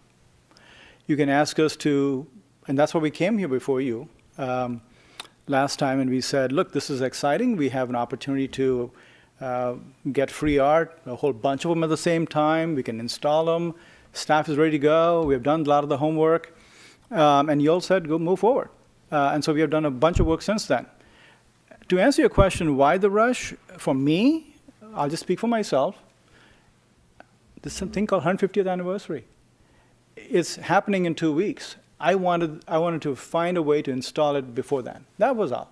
You can ask us to. And that's why we came here before you last time, and we said, look, this is exciting. We have an opportunity to get free art, a whole bunch of them at the same time. We can install them. Staff is ready to go. We have done a lot of the homework. And you all said, go move forward. And so we have done a bunch of work since then. To answer your question, why the rush? For me, I'll just speak for myself. There's something called 150th anniversary. It's happening in 2 weeks. I wanted to find a way to install it before then. That was all.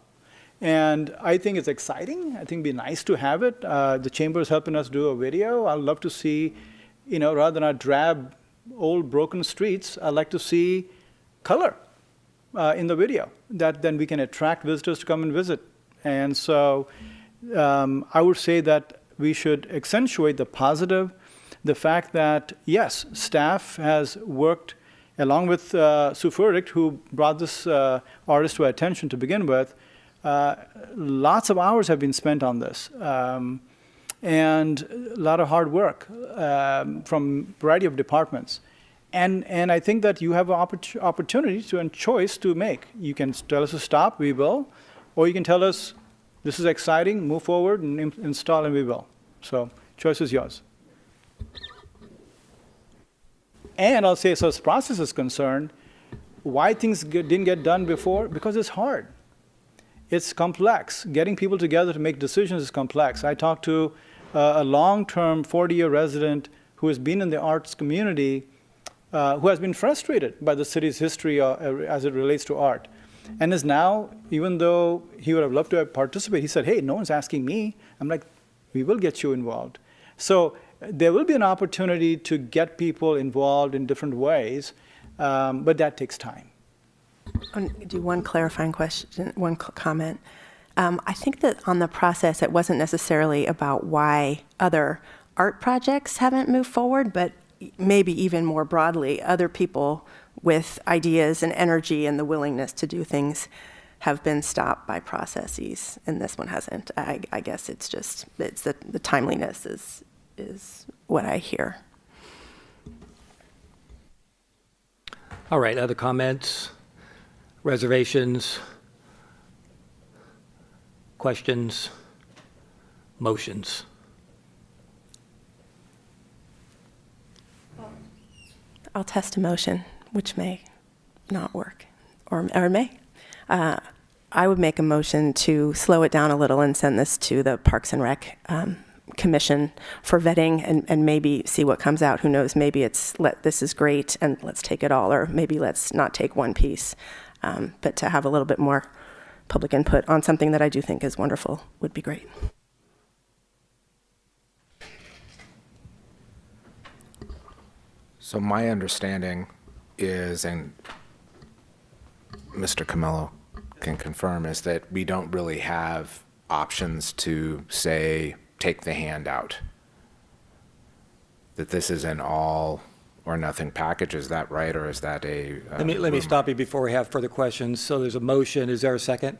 And I think it's exciting. I think it'd be nice to have it. The chamber is helping us do a video. I'd love to see, rather than our drab, old, broken streets, I'd like to see color in the video, that then we can attract visitors to come and visit. And so I would say that we should accentuate the positive, the fact that, yes, staff has worked along with Sue Furtick, who brought this artist to our attention to begin with. Lots of hours have been spent on this, and a lot of hard work from a variety of departments. And I think that you have an opportunity and choice to make. You can tell us to stop, we will, or you can tell us this is exciting, move forward and install, and we will. So choice is yours. And I'll say, so as process is concerned, why things didn't get done before? Because it's hard. It's complex. Getting people together to make decisions is complex. I talked to a long-term 40-year resident who has been in the arts community, who has been frustrated by the city's history as it relates to art. And is now, even though he would have loved to participate, he said, hey, no one's asking me. I'm like, we will get you involved. So there will be an opportunity to get people involved in different ways, but that takes time. Do one clarifying question, one comment. I think that on the process, it wasn't necessarily about why other art projects haven't moved forward, but maybe even more broadly, other people with ideas and energy and the willingness to do things have been stopped by processes, and this one hasn't. I guess it's the timeliness is what I hear. All right, other comments, reservations, questions, motions? I'll test a motion, which may not work, or may. I would make a motion to slow it down a little and send this to the Parks and Rec Commission for vetting and maybe see what comes out. Who knows? Maybe it's this is great and let's take it all, or maybe let's not take one piece. But to have a little bit more public input on something that I do think is wonderful would be great. So my understanding is, and Mr. Camello can confirm, is that we don't really have options to say, take the handout. That this is an all or nothing package, is that right, or is that a? Let me stop you before we have further questions. So there's a motion, is there a second?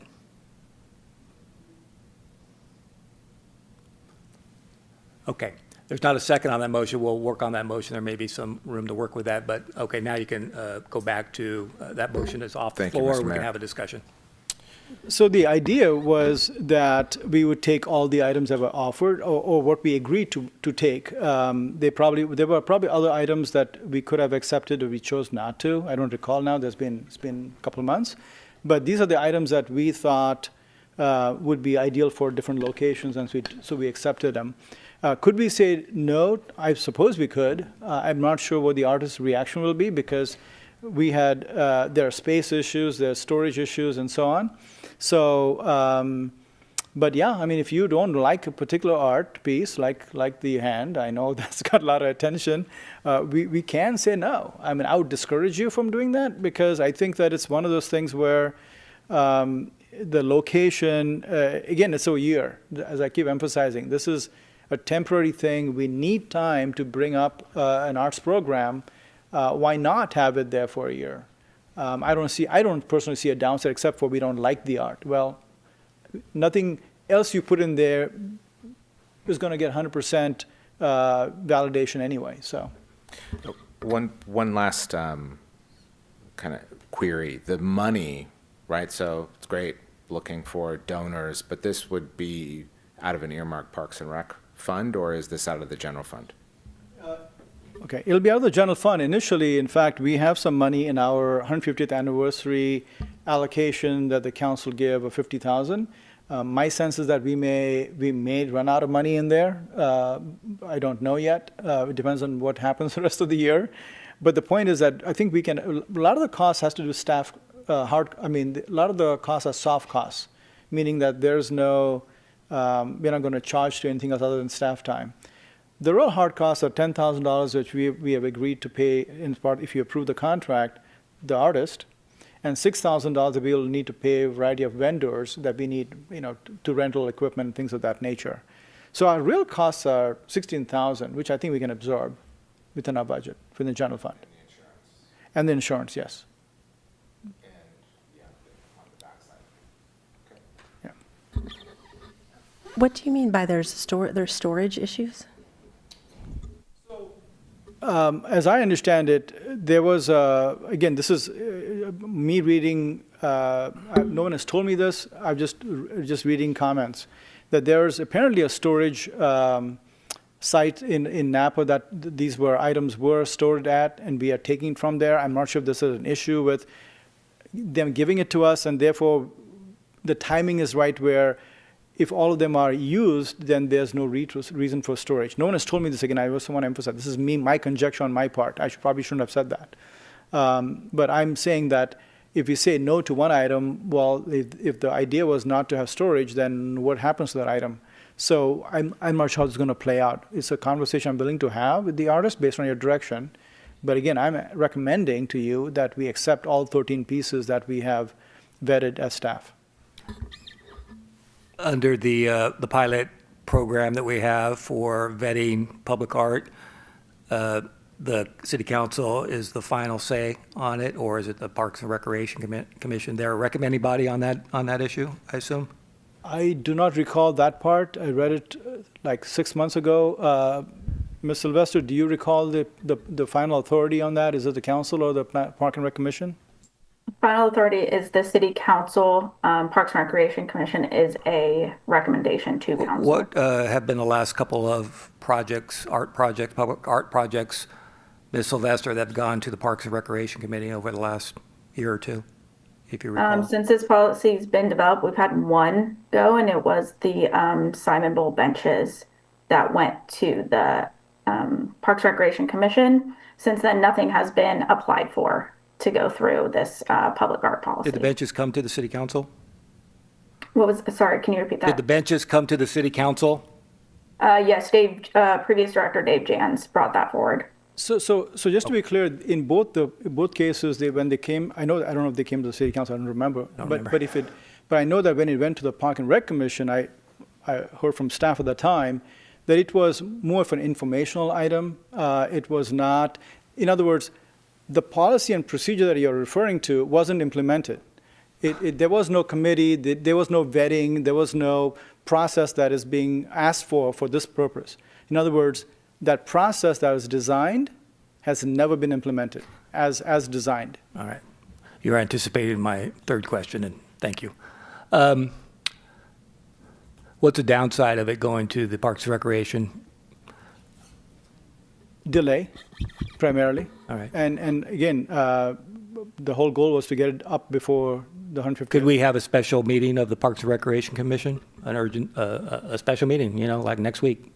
Okay, there's not a second on that motion. We'll work on that motion. There may be some room to work with that, but okay, now you can go back to, that motion is off the Thank you, floor. Mr. We can Mayor. have a discussion. So the idea was that we would take all the items that were offered, or what we agreed to take. There were probably other items that we could have accepted or we chose not to. I don't recall now. It's been a couple of months, but these are the items that we thought would be ideal for different locations, and so we accepted them. Could we say no? I suppose we could. I'm not sure what the artist's reaction will be, because we had there are space issues, there are storage issues, and so on. So, but yeah, I mean, if you don't like a particular art piece, like the hand, I know that's got a lot of attention, we can say no. I mean, I would discourage you from doing that, because I think that it's one of those things where the location, again, it's a year, as I keep emphasizing. This is a temporary thing. We need time to bring up an arts program. Why not have it there for a year? I don't personally see a downside, except for we don't like the art. Well, nothing else you put in there is going to get 100% validation anyway. So, One last kind of query. The money, right? So it's great looking for donors, but this would be out of an earmarked Parks and Rec fund, or is this out of the general fund? okay, it'll be out of the general fund. Initially, in fact, we have some money in our 150th anniversary allocation that the council gave of $50,000. My sense is that we may run out of money in there. I don't know yet. It depends on what happens the rest of the year. But the point is that I think we can. A lot of the costs has to do with staff. A lot of the costs are soft costs, meaning that there's no. We're not going to charge to anything else other than staff time. The real hard costs are $10,000, which we have agreed to pay in part if you approve the contract, the artist, and $6,000 that we will need to pay a variety of vendors that we need, to rental equipment and things of that nature. So our real costs are $16,000, which I think we can absorb within our budget, within the general fund. And the insurance, yes. Yeah. What do you mean by there's storage issues? As I understand it, there was, again, this is me reading, no one has told me this, I'm just reading comments, that there's apparently a storage site in Napa that these items were stored at, and we are taking from there. I'm not sure if this is an issue with them giving it to us, and therefore the timing is right where if all of them are used, then there's no reason for storage. No one has told me this. Again, I also want to emphasize, this is my conjecture on my part. I probably shouldn't have said that. But I'm saying that if we say no to one item, well, if the idea was not to have storage, then what happens to that item? So I'm not sure how it's going to play out. It's a conversation I'm willing to have with the artist based on your direction. But again, I'm recommending to you that we accept all 13 pieces that we have vetted as staff. Under the pilot program that we have for vetting public art, the city council is the final say on it, or is it the Parks and Recreation Commission? They're a recommending body on that issue, I assume? I do not recall that part. I read it like 6 months ago. Ms. Sylvester, do you recall the final authority on that? Is it the council or the Park and Rec Commission? Final authority is the city council. Parks and Recreation Commission is a recommendation to council. What have been the last couple of projects, art projects, public art projects, Ms. Sylvester, that have gone to the Parks and Recreation Committee over the last year or two, if you recall? Since this policy's been developed, we've had one go, and it was the Simon Bowl benches that went to the Parks and Recreation Commission. Since then, nothing has been applied for to go through this public art policy. Did the benches come to the city council? Sorry, can you repeat that? Did the benches come to the city council? Yes, previous director Dave Jans brought that forward. So just to be clear, in both cases, when they came, I don't know if they came to the city council, I don't remember. But I know that when it went to the Park and Rec Commission, I heard from staff at the time that it was more of an informational item. It was not, in other words, the policy and procedure that you're referring to wasn't implemented. There was no committee, there was no vetting, there was no process that is being asked for this purpose. In other words, that process that was designed has never been implemented as designed. All right. You're anticipating my third question, and thank you. What's the downside of it going to the Parks and Recreation? Delay, primarily. All right. And again, the whole goal was to get it up before the 150th. Could we have a special meeting of the Parks and Recreation Commission, an urgent, a special meeting, like next week?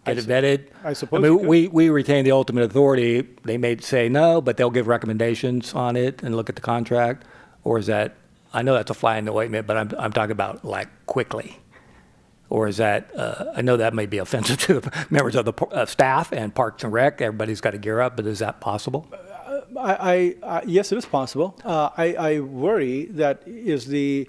Get it vetted? I suppose I you mean, we retain the ultimate authority. They may say no, but they'll give recommendations on it and look at the contract. Or is that, I know that's a fly in the ointment, but I'm talking about like quickly. Or is that, I know that may be offensive to the members of the staff and Parks and Rec. Everybody's got to gear up, but is that possible? Yes, it is possible. I worry that is the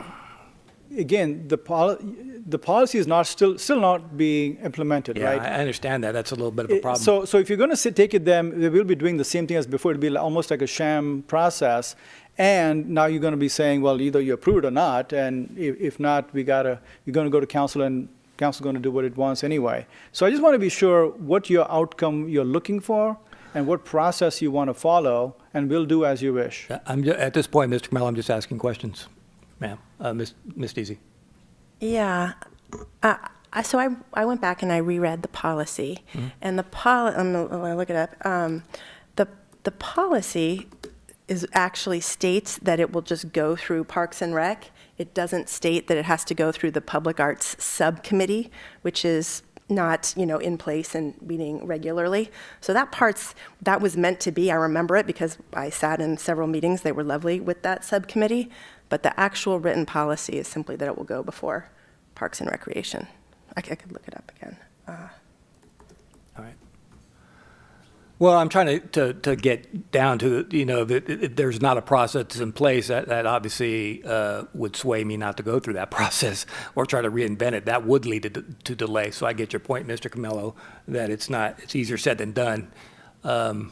policy is not still not being implemented, Yeah, right? I understand that. That's a little bit of a problem. So if you're going to take it them, they will be doing the same thing as before. It'll be almost like a sham process. And now you're going to be saying, well, either you approve it or not. And if not, you're going to go to council, and council's going to do what it wants anyway. So I just want to be sure what your outcome you're looking for and what process you want to follow, and we'll do as you wish. At this point, Mr. Camelo, I'm just asking questions. Ma'am, Ms. Deasy. Yeah. So I went back and I reread the policy, and I'm going to look it up. The policy actually states that it will just go through Parks and Rec. It doesn't state that it has to go through the Public Arts Subcommittee, which is not, in place and meeting regularly. So that was meant to be. I remember it because I sat in several meetings. They were lovely with that subcommittee. But the actual written policy is simply that it will go before Parks and Recreation. I could look it up again. All right. Well, I'm trying to get down to if there's not a process that's in place that obviously would sway me not to go through that process or try to reinvent it. That would lead to delay. So I get your point, Mr. Camelo, that it's easier said than done. Mr.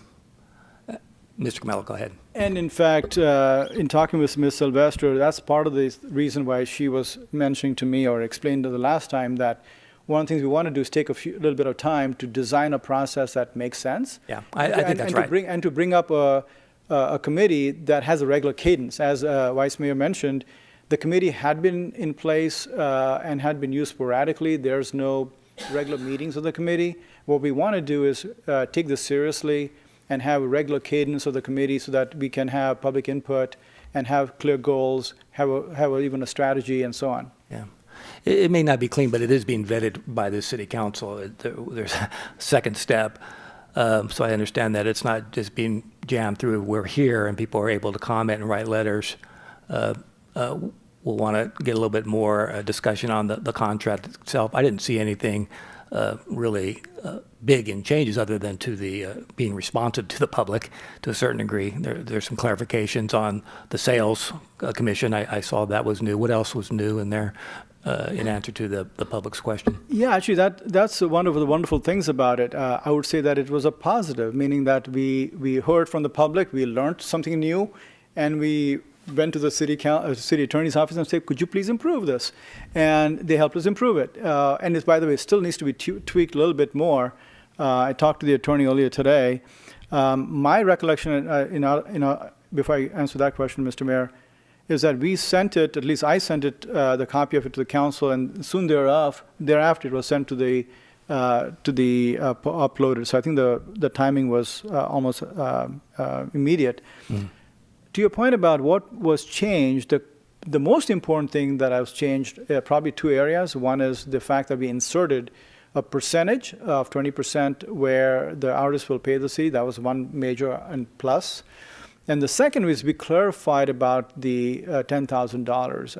Camelo, go ahead. And in fact, in talking with Ms. Sylvester, that's part of the reason why she was mentioning to me or explained to the last time that one of the things we want to do is take a little bit of time to design a process that makes sense. Yeah, I think that's right. To bring up a committee that has a regular cadence. As Vice Mayor mentioned, the committee had been in place and had been used sporadically. There's no regular meetings of the committee. What we want to do is take this seriously and have a regular cadence of the committee so that we can have public input and have clear goals, have even a strategy and so on. Yeah. It may not be clean, but it is being vetted by the city council. There's a second step. So I understand that it's not just being jammed through. We're here and people are able to comment and write letters. We'll want to get a little bit more discussion on the contract itself. I didn't see anything really big in changes other than to the being responsive to the public to a certain degree. There's some clarifications on the sales commission. I saw that was new. What else was new in there in answer to the public's question? Yeah, actually, that's one of the wonderful things about it. I would say that it was a positive, meaning that we heard from the public, we learned something new, and we went to the city attorney's office and said, could you please improve this? And they helped us improve it. And by the way, it still needs to be tweaked a little bit more. I talked to the attorney earlier today. My recollection, before I answer that question, Mr. Mayor, is that we sent it, at least I sent it, the copy of it to the council, and soon thereafter it was sent to the uploader. So I think the timing was almost immediate. To your point about what was changed, the most important thing that was changed, probably two areas. One is the fact that we inserted a percentage of 20% where the artist will pay the city. That was one major and plus. And the second was we clarified about the $10,000.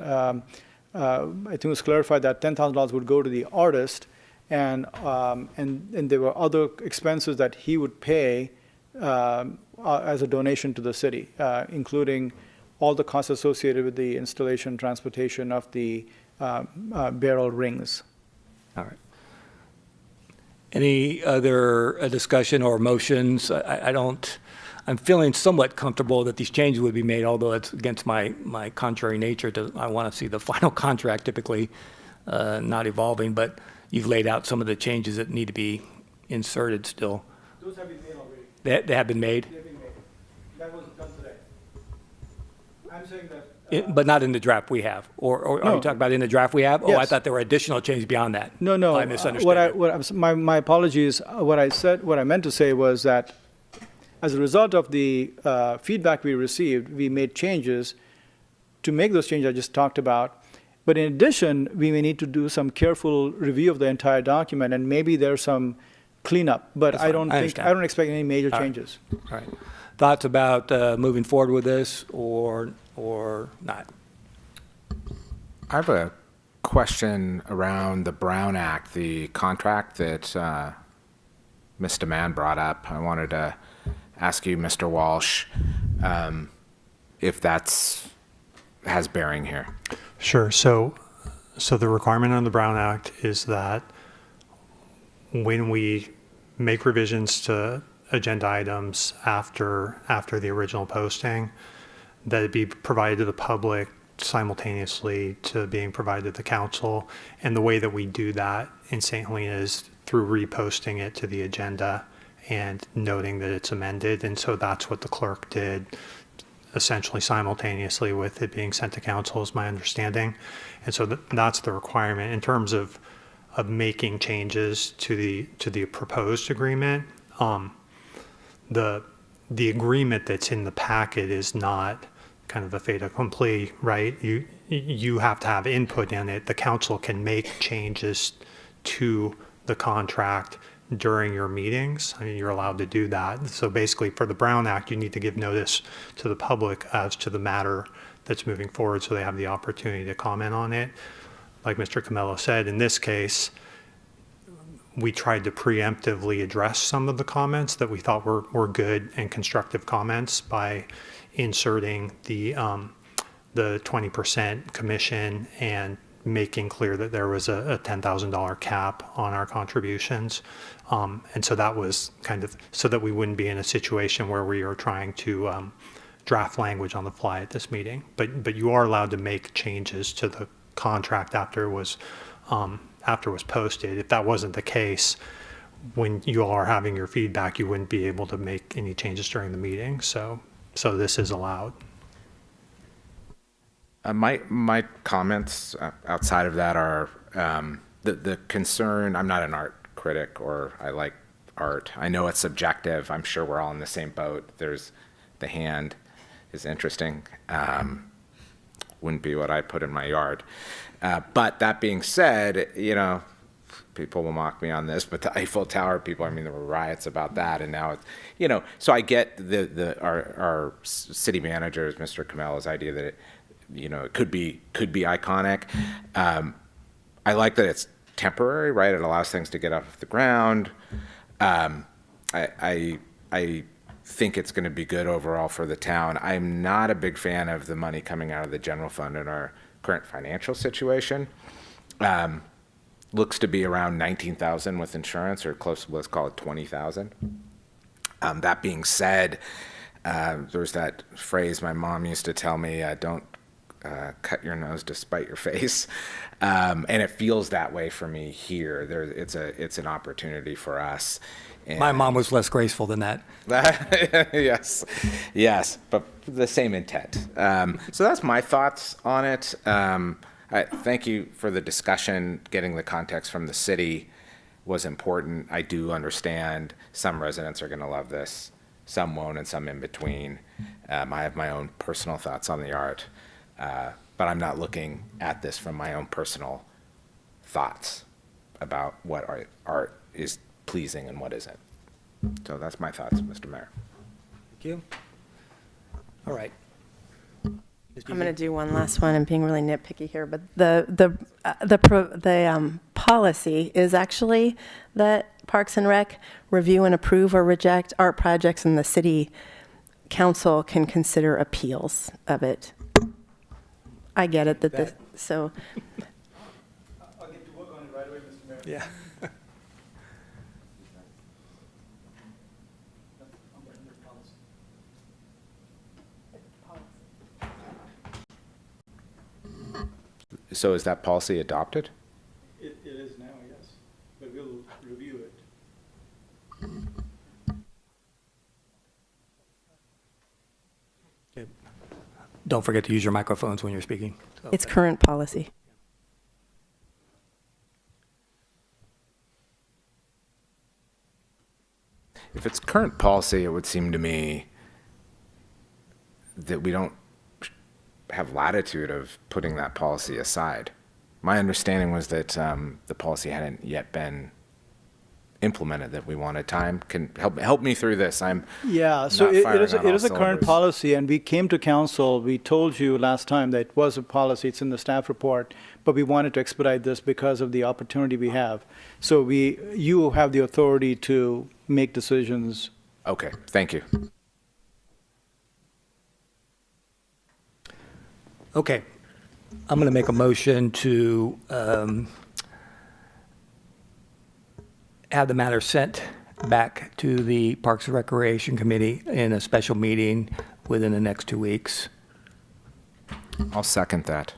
I think it was clarified that $10,000 would go to the artist, and there were other expenses that he would pay as a donation to the city, including all the costs associated with the installation, transportation of the barrel rings. All right. Any other discussion or motions? I'm feeling somewhat comfortable that these changes would be made, although it's against my contrary nature. I want to see the final contract typically not evolving, but you've laid out some of the changes that need to be inserted still. Those have been made already. They have been made? They've been made. That was done today. I'm saying that. But not in the draft we have, or are No. you talking about in the draft we have? Oh, I Yes. thought there were additional changes beyond that. No. I misunderstood. My apologies. What I meant to say was that as a result of the feedback we received, we made changes to make those changes I just talked about. But in addition, we may need to do some careful review of the entire document, and maybe there's some cleanup. But That's I fine. I understand. I don't expect any major changes. All right. Thoughts about moving forward with this or not? I have a question around the Brown Act, the contract that Ms. Demand brought up. I wanted to ask you, Mr. Walsh, if has bearing here. Sure. So the requirement on the Brown Act is that when we make revisions to agenda items after the original posting, that it be provided to the public simultaneously to being provided to the council. And the way that we do that in St. Helena is through reposting it to the agenda and noting that it's amended. And so that's what the clerk did, essentially simultaneously with it being sent to council, is my understanding. And so that's the requirement. In terms of making changes to the proposed agreement, the agreement that's in the packet is not kind of a fait accompli, right? You have to have input in it. The council can make changes to the contract during your meetings. I mean, you're allowed to do that. So basically for the Brown Act, you need to give notice to the public as to the matter that's moving forward so they have the opportunity to comment on it. Like Mr. Camello said, in this case, we tried to preemptively address some of the comments that we thought were good and constructive comments by inserting the 20% commission and making clear that there was a $10,000 cap on our contributions. And so that was kind of so that we wouldn't be in a situation where we are trying to draft language on the fly at this meeting. But you are allowed to make changes to the contract after it was posted. If that wasn't the case, when you all are having your feedback, you wouldn't be able to make any changes during the meeting. So this is allowed. My comments outside of that are the concern. I'm not an art critic, or I like art. I know it's subjective. I'm sure we're all in the same boat. There's the hand is interesting. Wouldn't be what I put in my yard. But that being said, people will mock me on this, but the Eiffel Tower people, there were riots about that, and now it's, so I get our city manager's, Mr. Camello's idea that it, it could be iconic. I like that it's temporary, right? It allows things to get off the ground. I think it's going to be good overall for the town. I'm not a big fan of the money coming out of the general fund in our current financial situation. Looks to be around $19,000 with insurance, or close, let's call it $20,000. That being said, there's that phrase my mom used to tell me, don't cut your nose to spite your face. And it feels that way for me here. It's an opportunity for us. And My mom was less graceful than that. yes, but the same intent. So that's my thoughts on it. Thank you for the discussion. Getting the context from the city was important. I do understand some residents are going to love this, some won't, and some in between. I have my own personal thoughts on the art, but I'm not looking at this from my own personal thoughts about what art is pleasing and what isn't. So that's my thoughts, Mr. Mayor. Thank you. All right. I'm going to do one last one. I'm being really nitpicky here, but the policy is actually that Parks and Rec review and approve or reject art projects, and the city council can consider appeals of it. I get it that this, so. I'll get to work on it right away, Mr. Mayor. Yeah. So is that policy adopted? It is now, yes, but we'll review it. Don't forget to use your microphones when you're speaking. So It's current policy. If it's current policy, it would seem to me that we don't have latitude of putting that policy aside. My understanding was that the policy hadn't yet been implemented, that we wanted time. Can help me through this. Yeah, so not it firing is on it all is a current cylinders. policy, and we came to council, we told you last time that it was a policy, it's in the staff report, but we wanted to expedite this because of the opportunity we have. So you have the authority to make decisions. Okay, thank you. Okay, I'm going to make a motion to have the matter sent back to the Parks and Recreation Committee in a special meeting within the next 2 weeks. I'll second that.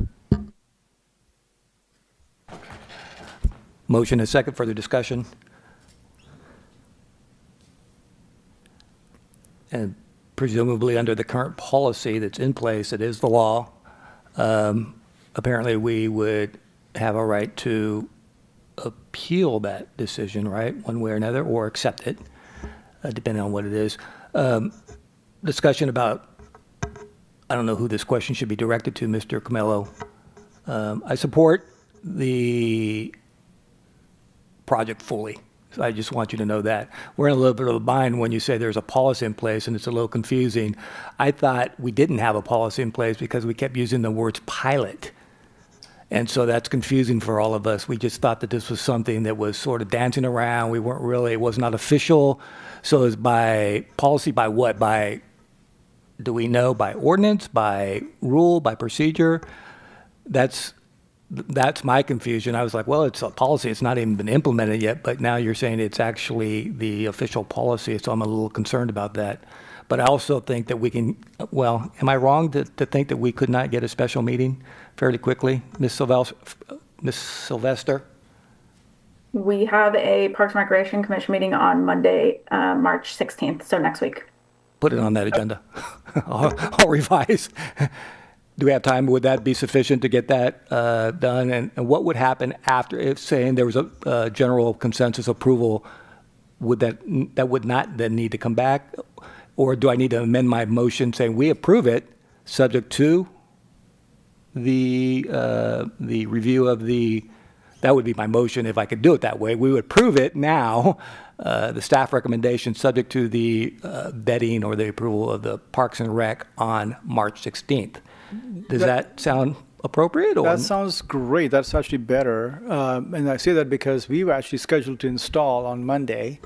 Motion and second, further discussion. And presumably under the current policy that's in place, it is the law. Apparently we would have a right to appeal that decision, right, one way or another, or accept it, depending on what it is. Discussion about, I don't know who this question should be directed to, Mr. Camello. I support the project fully. So I just want you to know that. We're in a little bit of a bind when you say there's a policy in place, and it's a little confusing. I thought we didn't have a policy in place because we kept using the words pilot. And so that's confusing for all of us. We just thought that this was something that was sort of dancing around. We weren't really, it was not official. So it's by policy, by what? By, do we know, by ordinance, by rule, by procedure? That's my confusion. I was like, well, it's a policy. It's not even been implemented yet, but now you're saying it's actually the official policy. So I'm a little concerned about that. But I also think that we can, well, am I wrong to think that we could not get a special meeting fairly quickly? Ms. Sylvester? We have a Parks and Recreation Commission meeting on Monday, March 16th, so next week. Put it on that agenda. I'll revise. Do we have time? Would that be sufficient to get that done? And what would happen after, if saying there was a general consensus approval, would that would not then need to come back? Or do I need to amend my motion saying we approve it subject to the review of that would be my motion if I could do it that way. We would approve it now, the staff recommendation subject to the vetting or the approval of the Parks and Rec on March 16th. Does that sound appropriate? Or? That sounds great. That's actually better. And I say that because we were actually scheduled to install on Monday.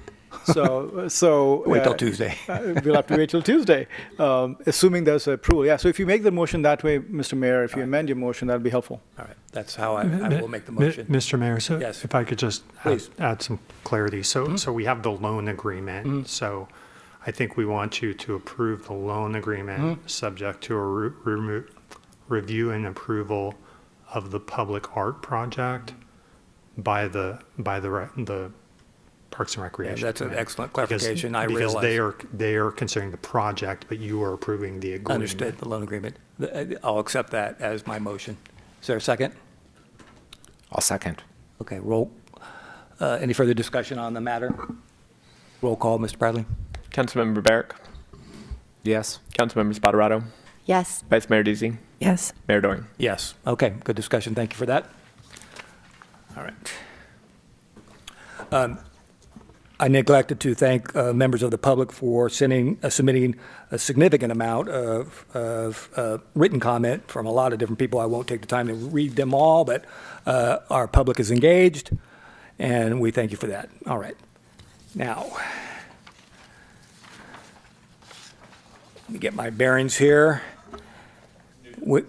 So wait till Tuesday. We'll have to wait till Tuesday, assuming there's approval. Yeah. So if you make the motion that way, Mr. Mayor, if you amend your motion, that'll be helpful. All right. That's how I will make the motion. Mr. Mayor, so Yes. if I could just Please. add some clarity. So we have the loan agreement. So I think we want you to approve the loan agreement subject to a review and approval of the public art project by the Parks and Recreation. Yeah, that's an Committee. excellent Because- clarification. I Because realize. they are considering the project, but you are approving the agreement. Understood, the loan agreement. I'll accept that as my motion. Is there a second? I'll second. Okay, roll. Any further discussion on the matter? Roll call, Mr. Bradley? Councilmember Barrick, Yes. Councilmember Spoterato, Yes. Vice Mayor Deasy, Yes. Mayor Doring. Yes. Okay, good discussion. Thank you for that. All right. I neglected to thank members of the public for submitting a significant amount of written comment from a lot of different people. I won't take the time to read them all, but our public is engaged, and we thank you for that. All right. Now, let me get my bearings here. All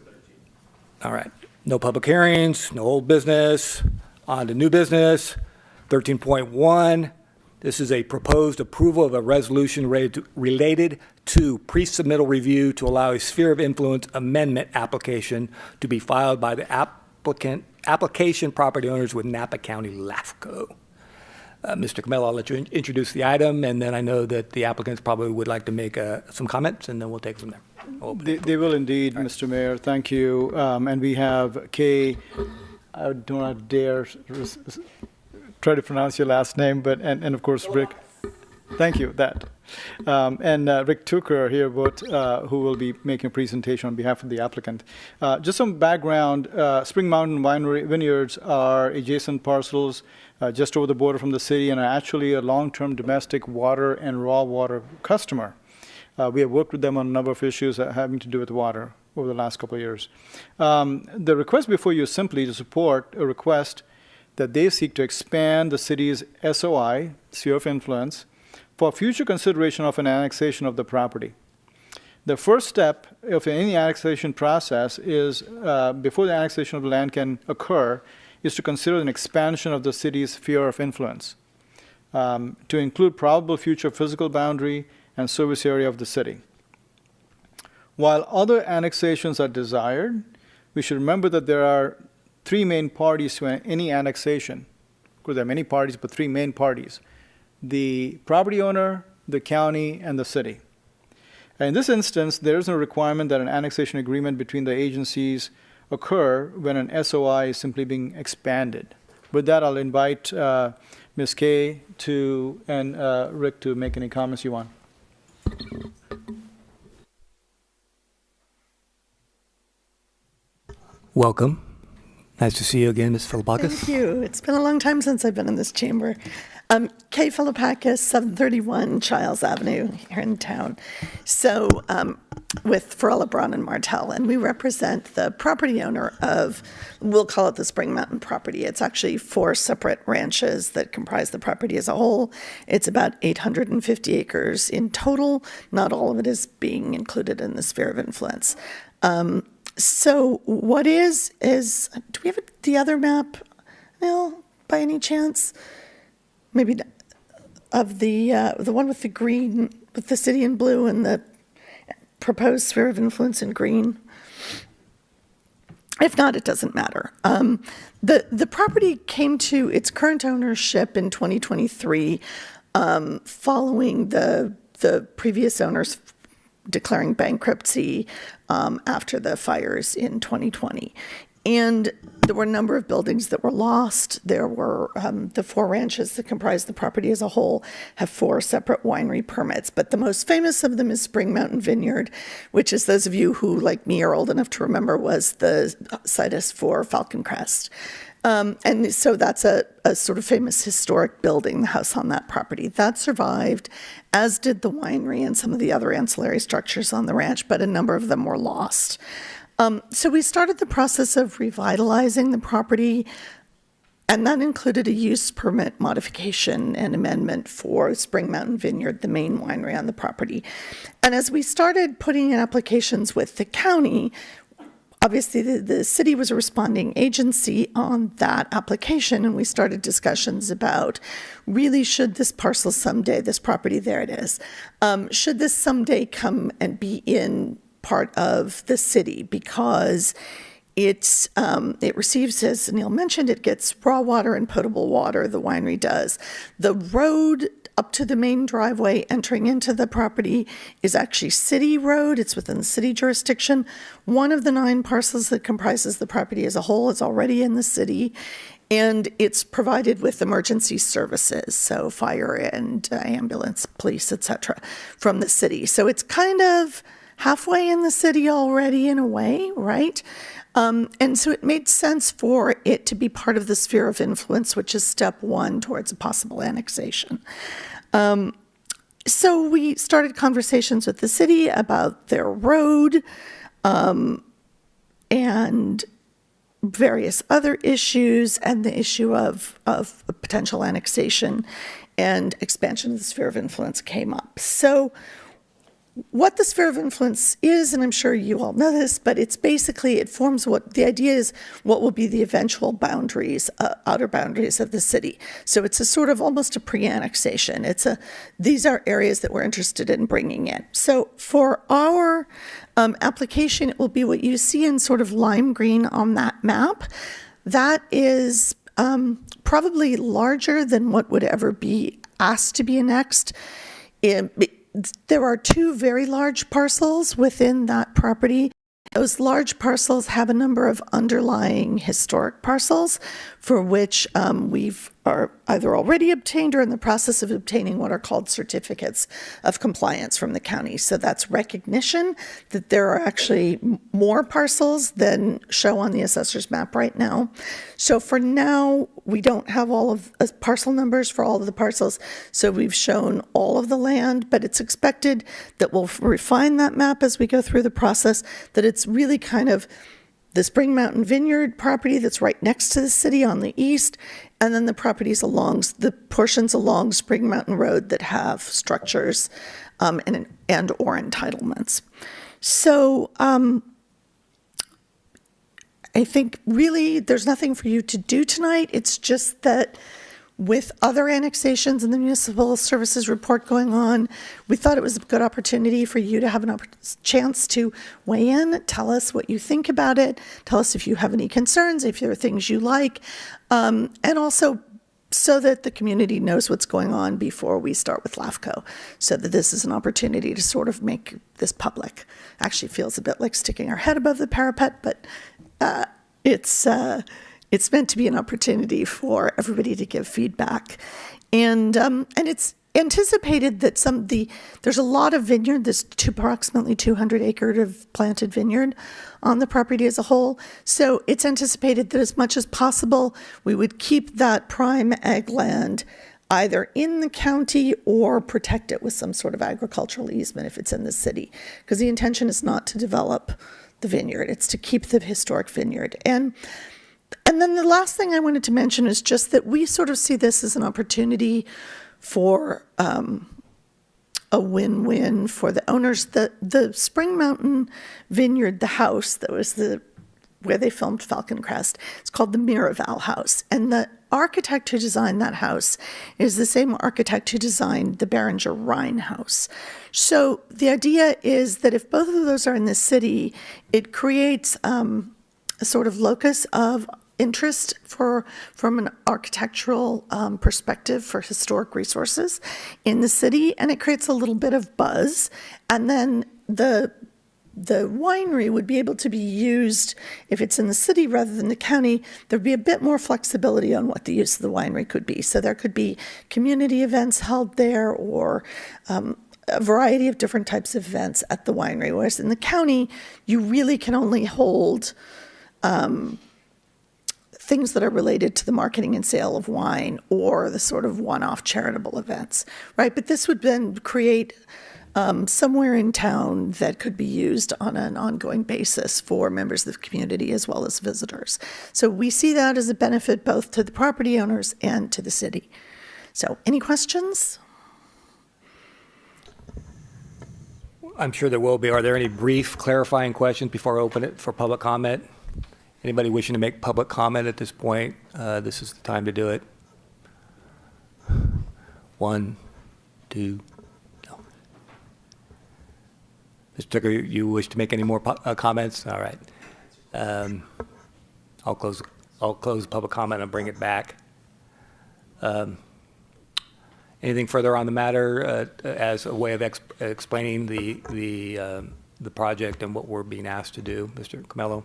right. No public hearings, no old business. On to new business. 13.1. This is a proposed approval of a resolution related to pre-submittal review to allow a sphere of influence amendment application to be filed by the application property owners with Napa County LAFCO. Mr. Camelo, I'll let you introduce the item, and then I know that the applicants probably would like to make some comments, and then we'll take it from there. They will indeed, Mr. Mayor. Thank you. And we have Kay, I do not dare try to pronounce your last name, but and of course Rick. Thank you. And Rick Tucker here, both who will be making a presentation on behalf of the applicant. Just some background: Spring Mountain Vineyards are adjacent parcels just over the border from the city, and are actually a long-term domestic water and raw water customer. We have worked with them on a number of issues having to do with water over the last couple of years. The request before you is simply to support a request that they seek to expand the city's SOI, sphere of influence, for future consideration of an annexation of the property. The first step of any annexation process is, before the annexation of the land can occur, is to consider an expansion of the city's sphere of influence to include probable future physical boundary and service area of the city. While other annexations are desired, we should remember that there are three main parties to any annexation. Of course, there are many parties, but three main parties: the property owner, the county, and the city. And in this instance, there is no requirement that an annexation agreement between the agencies occur when an SOI is simply being expanded. With that, I'll invite Ms. Kay and Rick to make any comments you want. Welcome. Nice to see you again, Ms. Philippakis. Thank you. It's been a long time since I've been in this chamber. Kay Philippakis, 731 Childs Avenue here in town. So with Farella, Braun, and Martell, and we represent the property owner of, we'll call it the Spring Mountain property. It's actually 4 separate ranches that comprise the property as a whole. It's about 850 acres in total. Not all of it is being included in the sphere of influence. So what is, do we have the other map, Neil, by any chance? Maybe of the one with the green, with the city in blue and the proposed sphere of influence in green? If not, it doesn't matter. The property came to its current ownership in 2023, following the previous owners declaring bankruptcy after the fires in 2020. And there were a number of buildings that were lost. There were the 4 ranches that comprise the property as a whole have 4 separate winery permits. But the most famous of them is Spring Mountain Vineyard, which is, those of you who, like me, are old enough to remember, was the situs for Falcon Crest. And so that's a sort of famous historic building, the house on that property. That survived, as did the winery and some of the other ancillary structures on the ranch, but a number of them were lost. So we started the process of revitalizing the property, and that included a use permit modification and amendment for Spring Mountain Vineyard, the main winery on the property. And as we started putting in applications with the county, obviously the city was a responding agency on that application, and we started discussions about, really, should this parcel someday, this property, there it is, should this someday come and be in part of the city because it receives, as Neil mentioned, it gets raw water and potable water, the winery does. The road up to the main driveway entering into the property is actually city road. It's within the city jurisdiction. One of the 9 parcels that comprises the property as a whole is already in the city, and it's provided with emergency services, so fire and ambulance, police, etc., from the city. So it's kind of halfway in the city already in a way, right? And so it made sense for it to be part of the sphere of influence, which is step 1 towards a possible annexation. So we started conversations with the city about their road and various other issues, and the issue of potential annexation and expansion of the sphere of influence came up. So what the sphere of influence is, and I'm sure you all know this, but it's basically, it forms what the idea is, what will be the eventual boundaries, outer boundaries of the city. So it's a sort of almost a pre-annexation. These are areas that we're interested in bringing in. So for our application, it will be what you see in sort of lime green on that map. That is probably larger than what would ever be asked to be annexed. There are 2 very large parcels within that property. Those large parcels have a number of underlying historic parcels for which are either already obtained or in the process of obtaining what are called certificates of compliance from the county. So that's recognition that there are actually more parcels than show on the assessor's map right now. So for now, we don't have all of parcel numbers for all of the parcels. So we've shown all of the land, but it's expected that we'll refine that map as we go through the process, that it's really kind of the Spring Mountain Vineyard property that's right next to the city on the east, and then the properties along, the portions along Spring Mountain Road that have structures and or entitlements. So I think really there's nothing for you to do tonight. It's just that with other annexations and the municipal services report going on, we thought it was a good opportunity for you to have an chance to weigh in, tell us what you think about it, tell us if you have any concerns, if there are things you like, and also so that the community knows what's going on before we start with LAFCO, so that this is an opportunity to sort of make this public. Actually feels a bit like sticking our head above the parapet, but it's meant to be an opportunity for everybody to give feedback. And it's anticipated that there's a lot of vineyard, there's approximately 200 acres of planted vineyard on the property as a whole. So it's anticipated that as much as possible, we would keep that prime ag land either in the county or protect it with some sort of agricultural easement if it's in the city. Because the intention is not to develop the vineyard, it's to keep the historic vineyard. And then the last thing I wanted to mention is just that we sort of see this as an opportunity for a win-win for the owners. The Spring Mountain Vineyard, the house that was where they filmed Falcon Crest, it's called the Miraval House. And the architect who designed that house is the same architect who designed the Behringer Rhine house. So the idea is that if both of those are in the city, it creates a sort of locus of interest from an architectural perspective for historic resources in the city, and it creates a little bit of buzz. And then the winery would be able to be used, if it's in the city rather than the county, there'd be a bit more flexibility on what the use of the winery could be. So there could be community events held there, or a variety of different types of events at the winery, whereas in the county, you really can only hold things that are related to the marketing and sale of wine or the sort of one-off charitable events, right? But this would then create somewhere in town that could be used on an ongoing basis for members of the community as well as visitors. So we see that as a benefit both to the property owners and to the city. So any questions? I'm sure there will be. Are there any brief clarifying questions before I open it for public comment? Anybody wishing to make public comment at this point? This is the time to do it. 1, 2, no. Mr. Tucker, you wish to make any more comments? All right. I'll close public comment and bring it back. Anything further on the matter as a way of explaining the project and what we're being asked to do, Mr. Camello?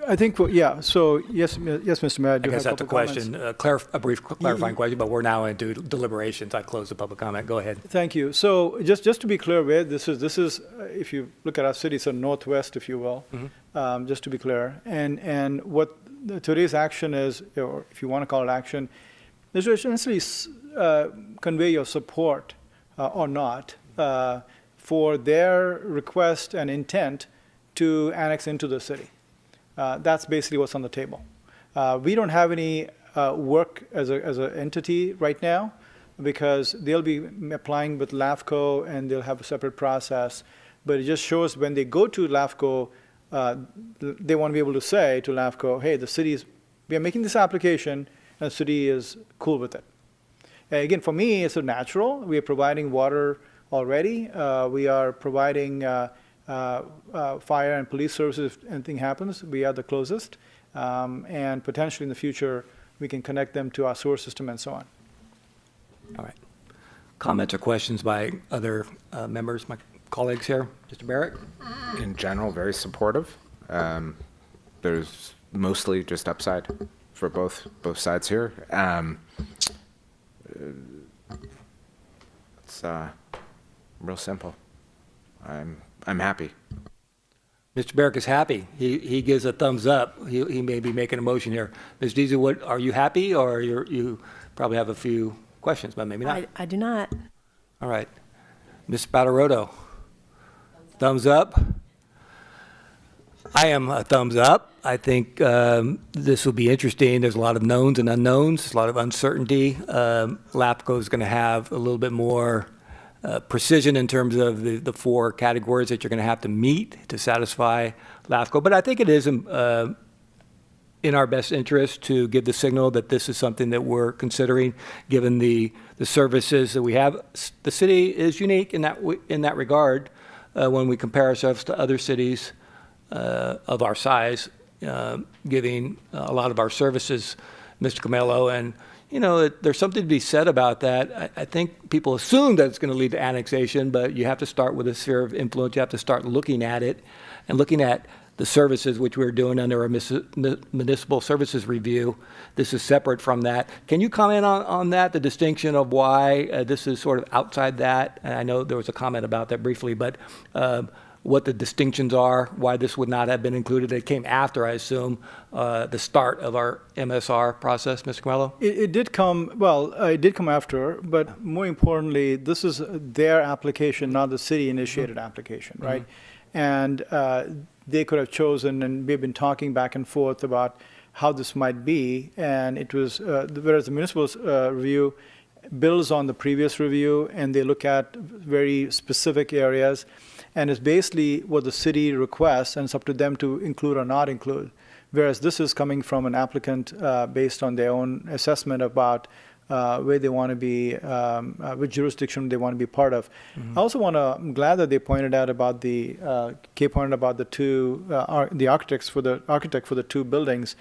I think, yeah, so yes, Mr. Mayor, I I do guess have that's a a couple comments. question, a brief clarifying question, but we're now into deliberations. I close the public comment. Go ahead. Thank you. So just to be clear, where this is, if you look at our city, so northwest, if you will, just to be clear. And what today's action is, or if you want to call it action, is to essentially convey your support or not for their request and intent to annex into the city. That's basically what's on the table. We don't have any work as an entity right now because they'll be applying with LAFCO and they'll have a separate process. But it just shows when they go to LAFCO, they want to be able to say to LAFCO, hey, we are making this application and the city is cool with it. Again, for me, it's a natural. We are providing water already. We are providing fire and police services if anything happens. We are the closest. And potentially in the future, we can connect them to our sewer system and so on. All right. Comments or questions by other members, my colleagues here? Mr. Barrett? In general, very supportive. There's mostly just upside for both sides here. It's real simple. I'm happy. Mr. Barrett is happy. He gives a thumbs up. He may be making a motion here. Ms. Deasy, what, are you happy, or you probably have a few questions, but maybe not? I do not. All right. Ms. Spataroto? Thumbs up? I am a thumbs up. I think this will be interesting. There's a lot of knowns and unknowns. There's a lot of uncertainty. LAPCO is going to have a little bit more precision in terms of the four categories that you're going to have to meet to satisfy LAFCO. But I think it is in our best interest to give the signal that this is something that we're considering, given the services that we have. The city is unique in that regard when we compare ourselves to other cities of our size, giving a lot of our services, Mr. Camello, and you know, there's something to be said about that. I think people assume that it's going to lead to annexation, but you have to start with a sphere of influence. You have to start looking at it and looking at the services which we're doing under our municipal services review. This is separate from that. Can you comment on that, the distinction of why this is sort of outside that? And I know there was a comment about that briefly, but what the distinctions are, why this would not have been included. It came after, I assume, the start of our MSR process, Mr. Camello? It did come after, but more importantly, this is their application, not the city-initiated application, right? And they could have chosen, and we've been talking back and forth about how this might be, and it was, whereas the municipal review builds on the previous review, and they look at very specific areas, and it's basically what the city requests, and it's up to them to include or not include. Whereas this is coming from an applicant based on their own assessment about where they want to be, which jurisdiction they want to be part of. I also I'm glad that they pointed out about Kay pointed about the architect for the two buildings.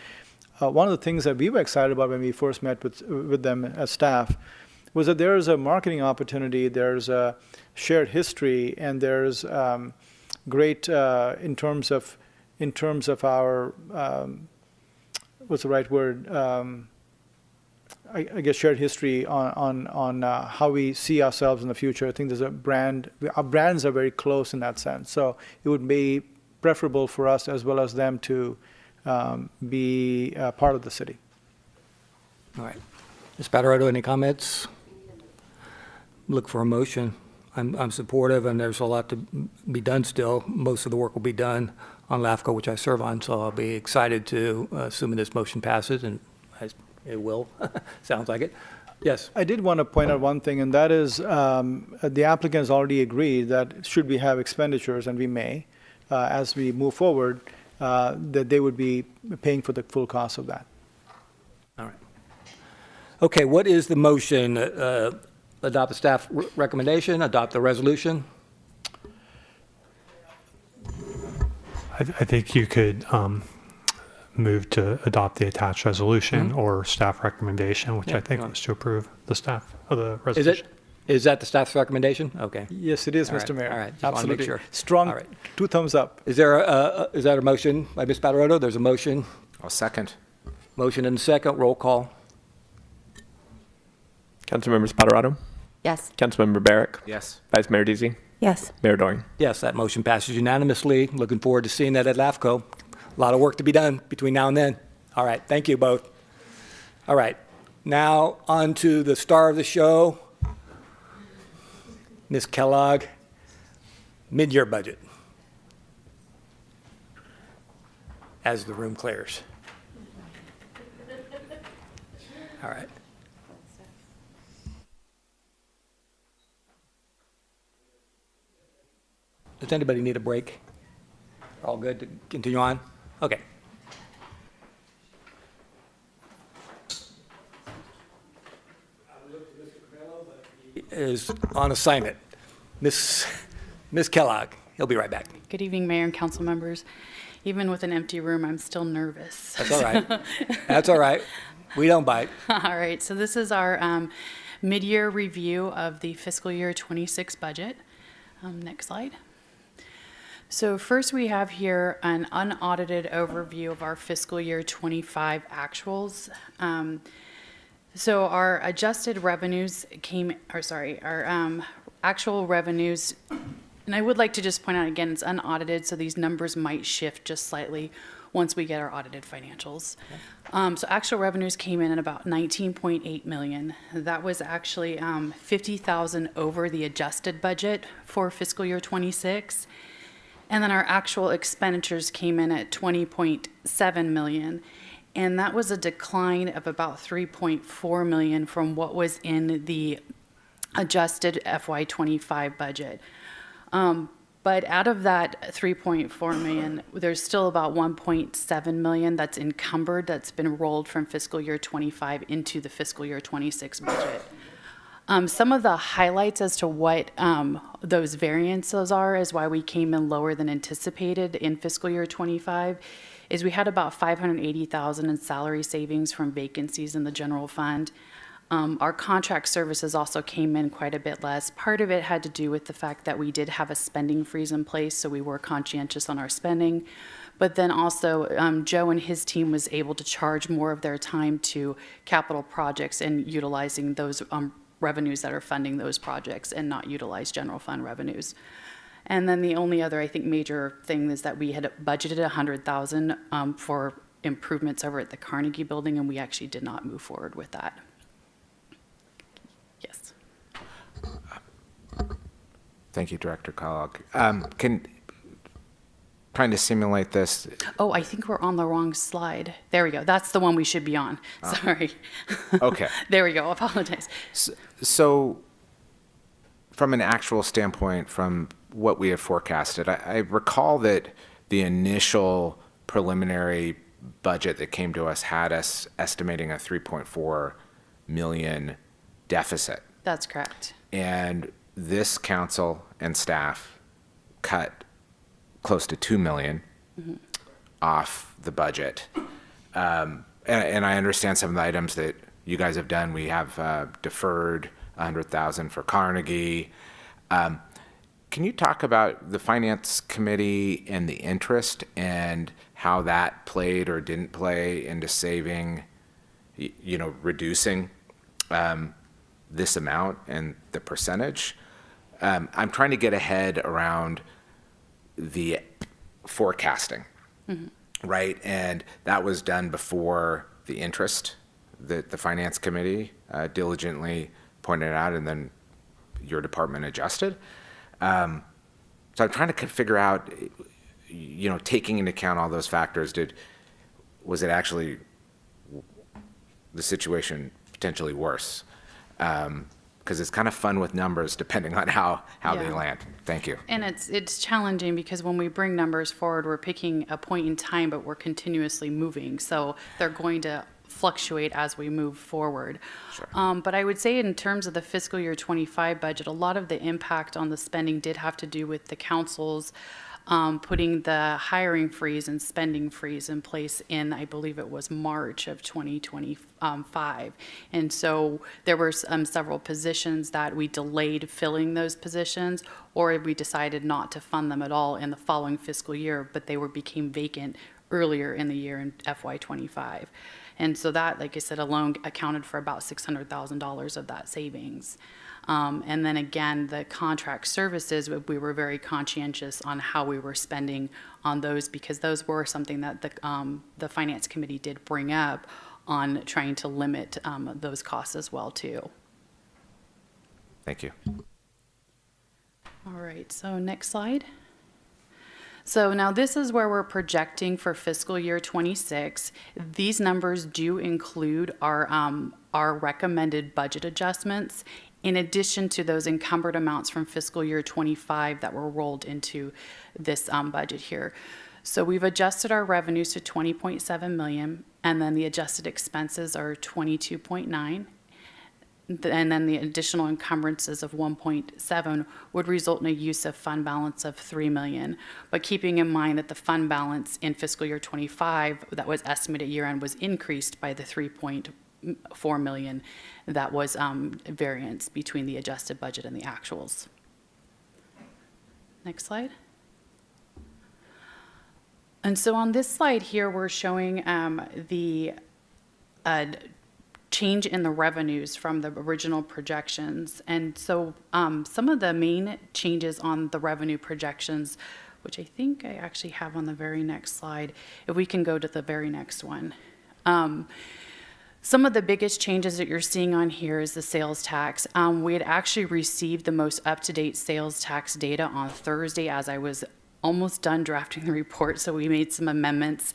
One of the things that we were excited about when we first met with them as staff was that there is a marketing opportunity, there's a shared history, and there's great in terms of our what's the right word? I guess shared history on how we see ourselves in the future. I think there's our brands are very close in that sense. So it would be preferable for us as well as them to be part of the city. All right. Ms. Spataroto, any comments? Look for a motion. I'm supportive, and there's a lot to be done still. Most of the work will be done on LAFCO, which I serve on, so I'll be excited to, assuming this motion passes, and it will, sounds like it. Yes. I did want to point out one thing, and that is the applicant has already agreed that should we have expenditures, and we may, as we move forward, that they would be paying for the full cost of that. All right. Okay, what is the motion? Adopt the staff recommendation, adopt the resolution? I think you could move to adopt the attached resolution or staff recommendation, which Yeah, I think yeah. was to approve the staff of the Is resolution. it? Is that the staff's recommendation? Okay. Yes, it is, All right, Mr. Mayor. all right, just wanna make Absolutely. sure. Strong, All right. 2 thumbs up. Is that a motion by Ms. Patarotto? There's a motion. I'll second. Motion and a second. Roll call. Councilmember Spatarato, Yes. Councilmember Barrick, Yes. Vice Mayor Deasy, Yes. Mayor Doring. Yes, that motion passes unanimously. Looking forward to seeing that at LAFCO. A lot of work to be done between now and then. All right, thank you both. All right, now on to the star of the show, Ms. Kellogg, mid-year budget. As the room clears. All right. Does anybody need a break? All good to continue on? Okay. Is on assignment. Miss Kellogg, he'll be right back. Good evening, Mayor and council members. Even with an empty room, I'm still nervous. That's all right. That's all right. We don't bite. All right, so this is our mid-year review of the fiscal year 26 budget. Next slide. So first we have here an unaudited overview of our fiscal year 25 actuals. So our adjusted revenues our actual revenues, and I would like to just point out again, it's unaudited, so these numbers might shift just slightly once we get our audited financials. So actual revenues came in at about 19.8 million. That was actually 50,000 over the adjusted budget for fiscal year 26. And then our actual expenditures came in at 20.7 million. And that was a decline of about 3.4 million from what was in the adjusted FY25 budget. But out of that 3.4 million, there's still about 1.7 million that's encumbered, that's been rolled from fiscal year 25 into the fiscal year 26 budget. Some of the highlights as to what those variances are is why we came in lower than anticipated in fiscal year 25 is we had about 580,000 in salary savings from vacancies in the general fund. Our contract services also came in quite a bit less. Part of it had to do with the fact that we did have a spending freeze in place, so we were conscientious on our spending. But then also, Joe and his team was able to charge more of their time to capital projects and utilizing those revenues that are funding those projects and not utilize general fund revenues. And then the only other, I think, major thing is that we had budgeted 100,000 for improvements over at the Carnegie Building, and we actually did not move forward with that. Yes. Thank you, Director Kellogg. Trying to simulate this. Oh, I think we're on the wrong slide. There we go. That's the one we should be on. Sorry. Okay. There we go. Apologize. So from an actual standpoint, from what we have forecasted, I recall that the initial preliminary budget that came to us had us estimating a 3.4 million deficit. That's correct. And this council and staff cut close to 2 million off the budget. And I understand some of the items that you guys have done. We have deferred 100,000 for Carnegie. Can you talk about the finance committee and the interest and how that played or didn't play into saving, reducing this amount and the percentage? I'm trying to get ahead around the forecasting, right? And that was done before the interest that the finance committee diligently pointed out, and then your department adjusted. So I'm trying to figure out, taking into account all those factors, was it actually the situation potentially worse? Because it's kind of fun with numbers depending on how they Yeah. land. Thank you. And it's challenging because when we bring numbers forward, we're picking a point in time, but we're continuously moving. So they're going to fluctuate as we move forward. Sure. But I would say in terms of the fiscal year 25 budget, a lot of the impact on the spending did have to do with the council's putting the hiring freeze and spending freeze in place in, I believe it was March of 2025. And so there were several positions that we delayed filling those positions, or we decided not to fund them at all in the following fiscal year, but they became vacant earlier in the year in FY25. And so that, like I said, alone accounted for about $600,000 of that savings. And then again, the contract services, we were very conscientious on how we were spending on those, because those were something that the Finance Committee did bring up on trying to limit those costs as well too. Thank you. All right, so next slide. So now this is where we're projecting for fiscal year 26. These numbers do include our recommended budget adjustments, in addition to those encumbered amounts from fiscal year 25 that were rolled into this budget here. So we've adjusted our revenues to 20.7 million, and then the adjusted expenses are 22.9. And then the additional encumbrances of 1.7 would result in a use of fund balance of 3 million. But keeping in mind that the fund balance in fiscal year 25 that was estimated year end was increased by the 3.4 million that was variance between the adjusted budget and the actuals. Next slide. And so on this slide here, we're showing the change in the revenues from the original projections. And so some of the main changes on the revenue projections, which I think I actually have on the very next slide, if we can go to the very next one. Some of the biggest changes that you're seeing on here is the sales tax. We had actually received the most up-to-date sales tax data on Thursday as I was almost done drafting the report, so we made some amendments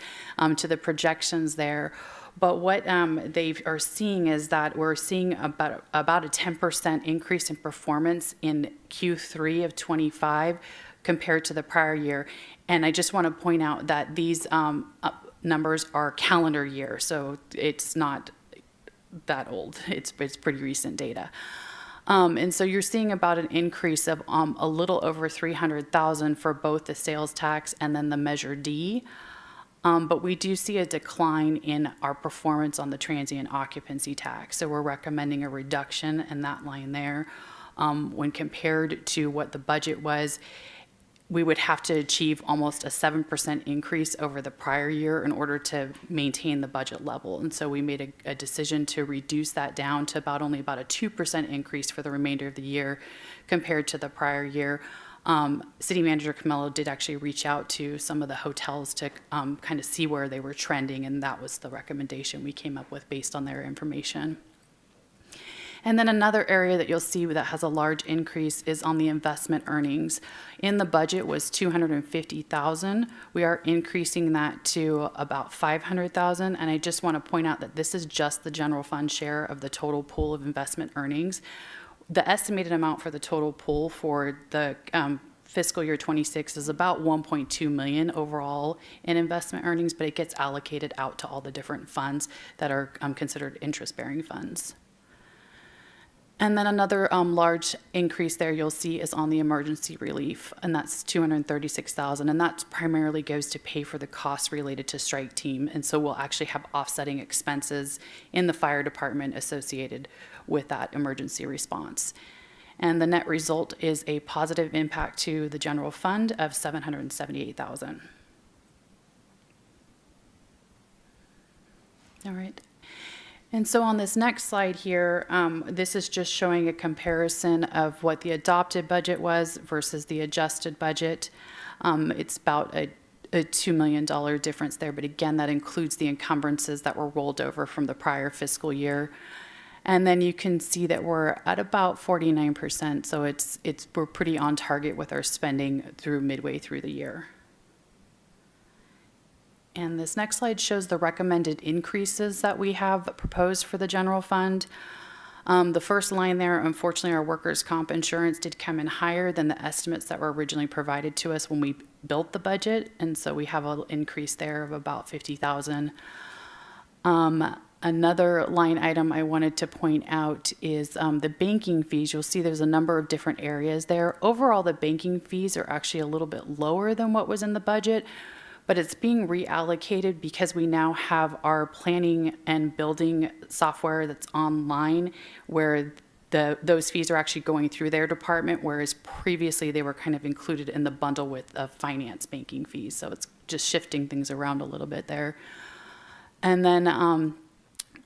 to the projections there. But what they are seeing is that we're seeing about a 10% increase in performance in Q3 of 25 compared to the prior year. And I just want to point out that these numbers are calendar year, so it's not that old. It's pretty recent data. And so you're seeing about an increase of a little over 300,000 for both the sales tax and then the Measure D. But we do see a decline in our performance on the transient occupancy tax. So we're recommending a reduction in that line there. When compared to what the budget was, we would have to achieve almost a 7% increase over the prior year in order to maintain the budget level. And so we made a decision to reduce that down to only about a 2% increase for the remainder of the year compared to the prior year. City Manager Camillo did actually reach out to some of the hotels to kind of see where they were trending, and that was the recommendation we came up with based on their information. And then another area that you'll see that has a large increase is on the investment earnings. In the budget was 250,000. We are increasing that to about 500,000. And I just want to point out that this is just the general fund share of the total pool of investment earnings. The estimated amount for the total pool for the fiscal year 26 is about 1.2 million overall in investment earnings, but it gets allocated out to all the different funds that are considered interest-bearing funds. And then another large increase there you'll see is on the emergency relief, and that's 236,000, and that primarily goes to pay for the costs related to strike team, and so we'll actually have offsetting expenses in the fire department associated with that emergency response. And the net result is a positive impact to the general fund of 778,000. All right. And so on this next slide here, this is just showing a comparison of what the adopted budget was versus the adjusted budget. It's about a $2 million difference there, but again, that includes the encumbrances that were rolled over from the prior fiscal year. And then you can see that we're at about 49%, so we're pretty on target with our spending through midway through the year. And this next slide shows the recommended increases that we have proposed for the general fund. The first line there, unfortunately, our workers' comp insurance did come in higher than the estimates that were originally provided to us when we built the budget, and so we have an increase there of about 50,000. Another line item I wanted to point out is the banking fees. You'll see there's a number of different areas there. Overall, the banking fees are actually a little bit lower than what was in the budget, but it's being reallocated because we now have our planning and building software that's online, where those fees are actually going through their department, whereas previously they were kind of included in the bundle with finance banking fees. So it's just shifting things around a little bit there. And then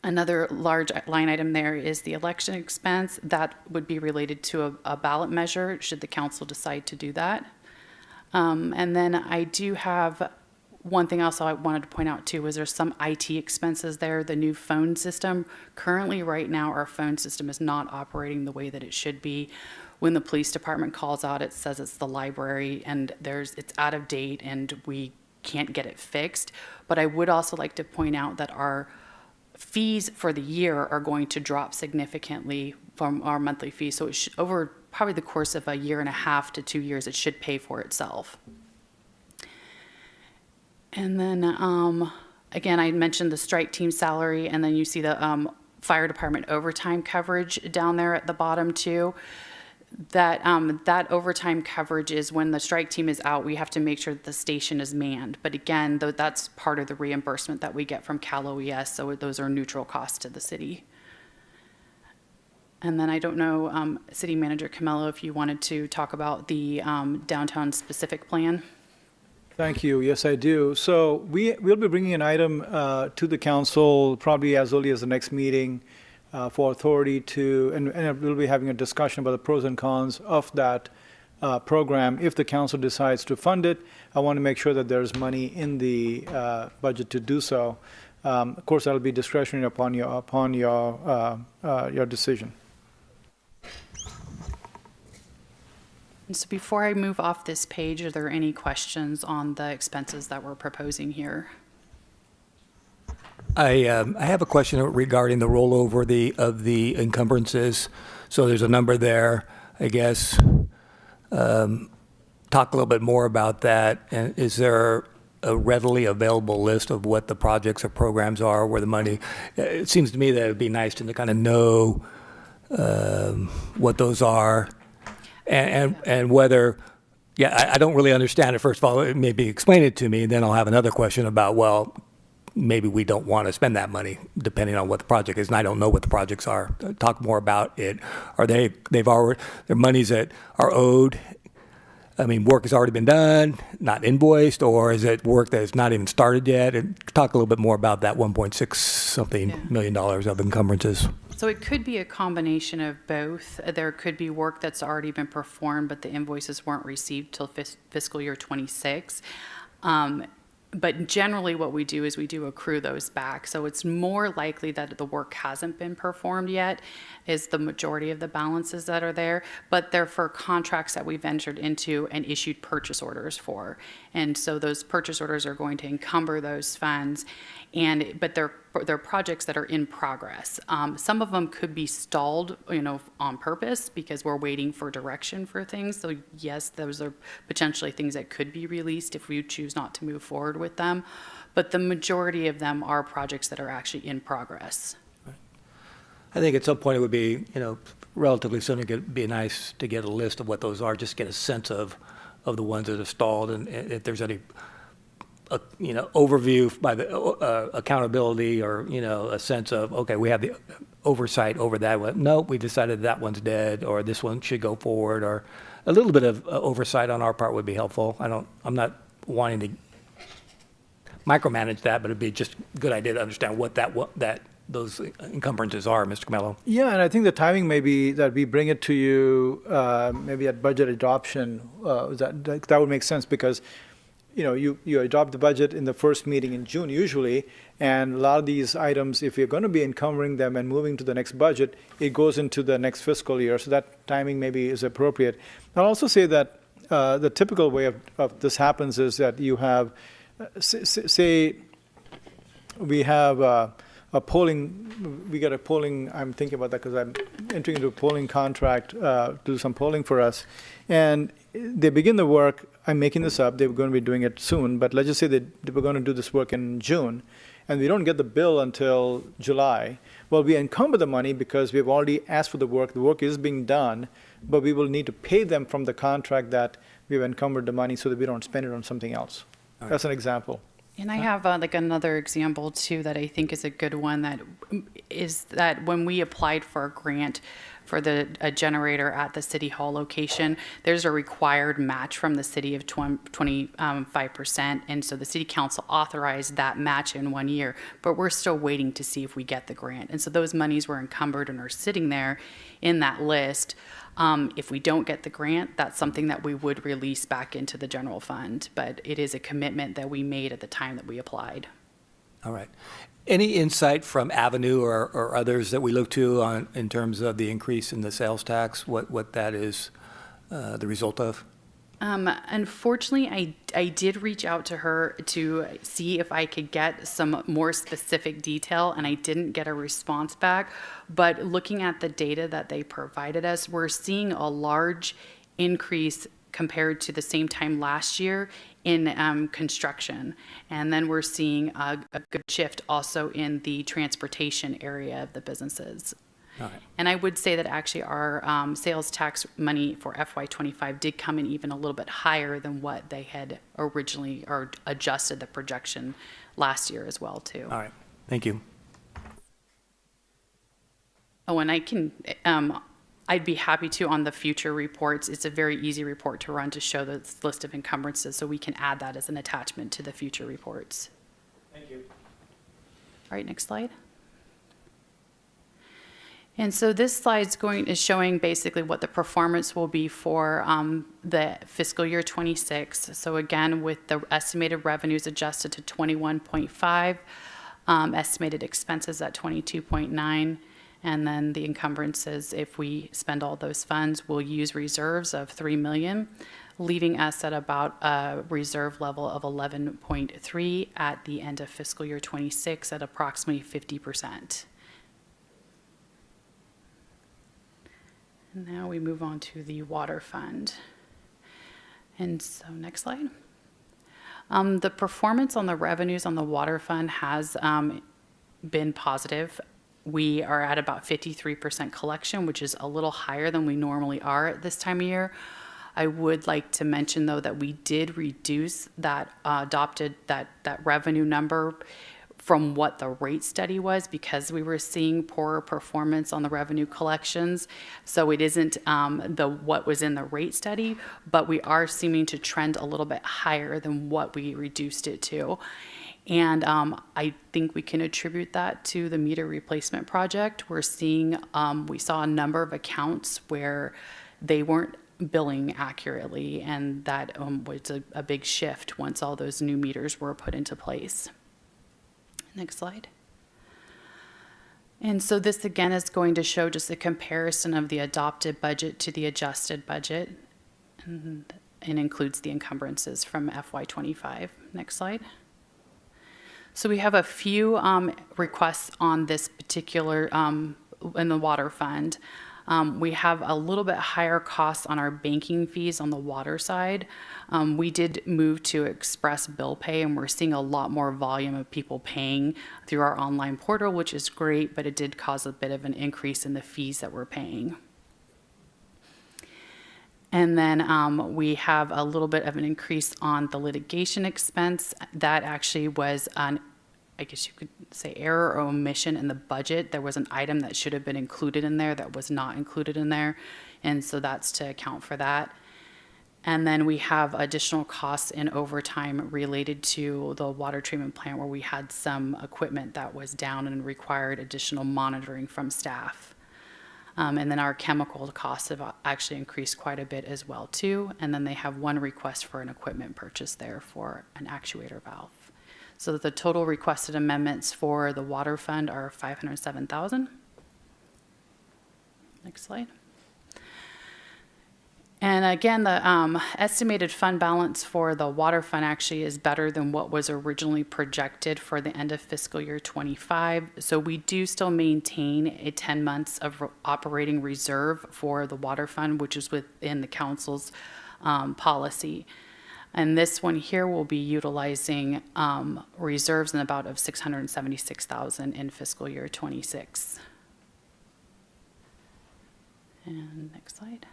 another large line item there is the election expense. That would be related to a ballot measure, should the council decide to do that. And then I do have one thing else I wanted to point out too, was there's some IT expenses there, the new phone system. Currently, right now, our phone system is not operating the way that it should be. When the police department calls out, it says it's the library and it's out of date and we can't get it fixed. But I would also like to point out that our fees for the year are going to drop significantly from our monthly fees. So over probably the course of a year and a half to 2 years, it should pay for itself. And then, again, I mentioned the strike team salary, and then you see the fire department overtime coverage down there at the bottom too. That overtime coverage is when the strike team is out, we have to make sure that the station is manned. But again, that's part of the reimbursement that we get from Cal OES, so those are neutral costs to the city. And then I don't know, City Manager Camello, if you wanted to talk about the downtown specific plan. Thank you. Yes, I do. So we'll be bringing an item to the council probably as early as the next meeting for authority to, and we'll be having a discussion about the pros and cons of that program. If the council decides to fund it, I want to make sure that there's money in the budget to do so. Of course, that'll be discretionary upon your decision. So before I move off this page, are there any questions on the expenses that we're proposing here? I have a question regarding the rollover of the encumbrances. So there's a number there, I guess. Talk a little bit more about that. And is there a readily available list of what the projects or programs are, where the money? It seems to me that it would be nice to kind of know what those are. And whether, I don't really understand it. First of all, maybe explain it to me. Then I'll have another question about, well, maybe we don't want to spend that money depending on what the project is. And I don't know what the projects are. Talk more about it. Are they're monies that are owed? I mean, work has already been done, not invoiced, or is it work that has not even started yet? And talk a little bit more about that 1.6 something million dollars of encumbrances. So it could be a combination of both. There could be work that's already been performed, but the invoices weren't received till fiscal year 26. But generally what we do is we do accrue those back. So it's more likely that the work hasn't been performed yet is the majority of the balances that are there, but they're for contracts that we've entered into and issued purchase orders for. And so those purchase orders are going to encumber those funds, but they're projects that are in progress. Some of them could be stalled, on purpose because we're waiting for direction for things. So yes, those are potentially things that could be released if we choose not to move forward with them. But the majority of them are projects that are actually in progress. I think at some point it would be, relatively soon it'd be nice to get a list of what those are, just get a sense of the ones that are stalled, and if there's any overview by the accountability, or a sense of, okay, we have the oversight over that one. No, we decided that one's dead, or this one should go forward, or a little bit of oversight on our part would be helpful. I'm not wanting to micromanage that, but it'd be just a good idea to understand what those encumbrances are, Mr. Camello. Yeah, and I think the timing may be that we bring it to you maybe at budget adoption. That would make sense because you adopt the budget in the first meeting in June usually, and a lot of these items, if you're going to be encumbering them and moving to the next budget, it goes into the next fiscal year, so that timing maybe is appropriate. I'll also say that the typical way of this happens is that you have, say we have a polling, we get a polling, I'm thinking about that because I'm entering into a polling contract to do some polling for us, and they begin the work. I'm making this up, they were going to be doing it soon, but let's just say they were going to do this work in June, and we don't get the bill until July. Well, we encumber the money because we've already asked for the work is being done, but we will need to pay them from the contract that we've encumbered the money so that we don't spend it on something else. That's an example. And I have like another example too that I think is a good one, that is that when we applied for a grant for a generator at the City Hall location, there's a required match from the city of 25%. And so the City Council authorized that match in 1 year, but we're still waiting to see if we get the grant. And so those monies were encumbered and are sitting there in that list. If we don't get the grant, that's something that we would release back into the general fund, but it is a commitment that we made at the time that we applied. All right. Any insight from Avenue or others that we look to on, in terms of the increase in the sales tax, what that is the result of? Unfortunately, I did reach out to her to see if I could get some more specific detail, and I didn't get a response back. But looking at the data that they provided us, we're seeing a large increase compared to the same time last year in construction. And then we're seeing a good shift also in the transportation area of the businesses. All right. And I would say that actually our sales tax money for FY25 did come in even a little bit higher than what they had originally or adjusted the projection last year as well too. All right. Thank you. Oh, and I can, I'd be happy to on the future reports. It's a very easy report to run to show the list of encumbrances, so we can add that as an attachment to the future reports. Thank you. All right, next slide. And so this slide is showing basically what the performance will be for the fiscal year 26. So again, with the estimated revenues adjusted to 21.5, estimated expenses at 22.9, and then the encumbrances, if we spend all those funds, we'll use reserves of 3 million, leaving us at about a reserve level of 11.3 at the end of fiscal year 26 at approximately 50%. And now we move on to the water fund. And so next slide. The performance on the revenues on the water fund has been positive. We are at about 53% collection, which is a little higher than we normally are at this time of year. I would like to mention, though, that we did reduce that that revenue number from what the rate study was, because we were seeing poorer performance on the revenue collections. So it isn't what was in the rate study, but we are seeming to trend a little bit higher than what we reduced it to. And I think we can attribute that to the meter replacement project. We're seeing, we saw a number of accounts where they weren't billing accurately, and that was a big shift once all those new meters were put into place. Next slide. And so this again is going to show just a comparison of the adopted budget to the adjusted budget, and includes the encumbrances from FY25. Next slide. So we have a few requests on this particular, in the water fund. We have a little bit higher costs on our banking fees on the water side. We did move to express bill pay, and we're seeing a lot more volume of people paying through our online portal, which is great, but it did cause a bit of an increase in the fees that we're paying. And then we have a little bit of an increase on the litigation expense. That actually was an, I guess you could say, error or omission in the budget. There was an item that should have been included in there that was not included in there. And so that's to account for that. And then we have additional costs in overtime related to the water treatment plant, where we had some equipment that was down and required additional monitoring from staff. And then our chemical costs have actually increased quite a bit as well too. And then they have one request for an equipment purchase there for an actuator valve. So the total requested amendments for the water fund are $507,000. Next slide. And again, the estimated fund balance for the water fund actually is better than what was originally projected for the end of fiscal year 25. So we do still maintain a 10 months of operating reserve for the water fund, which is within the council's policy. And this one here will be utilizing reserves in about of $676,000 in fiscal year '26. And next slide.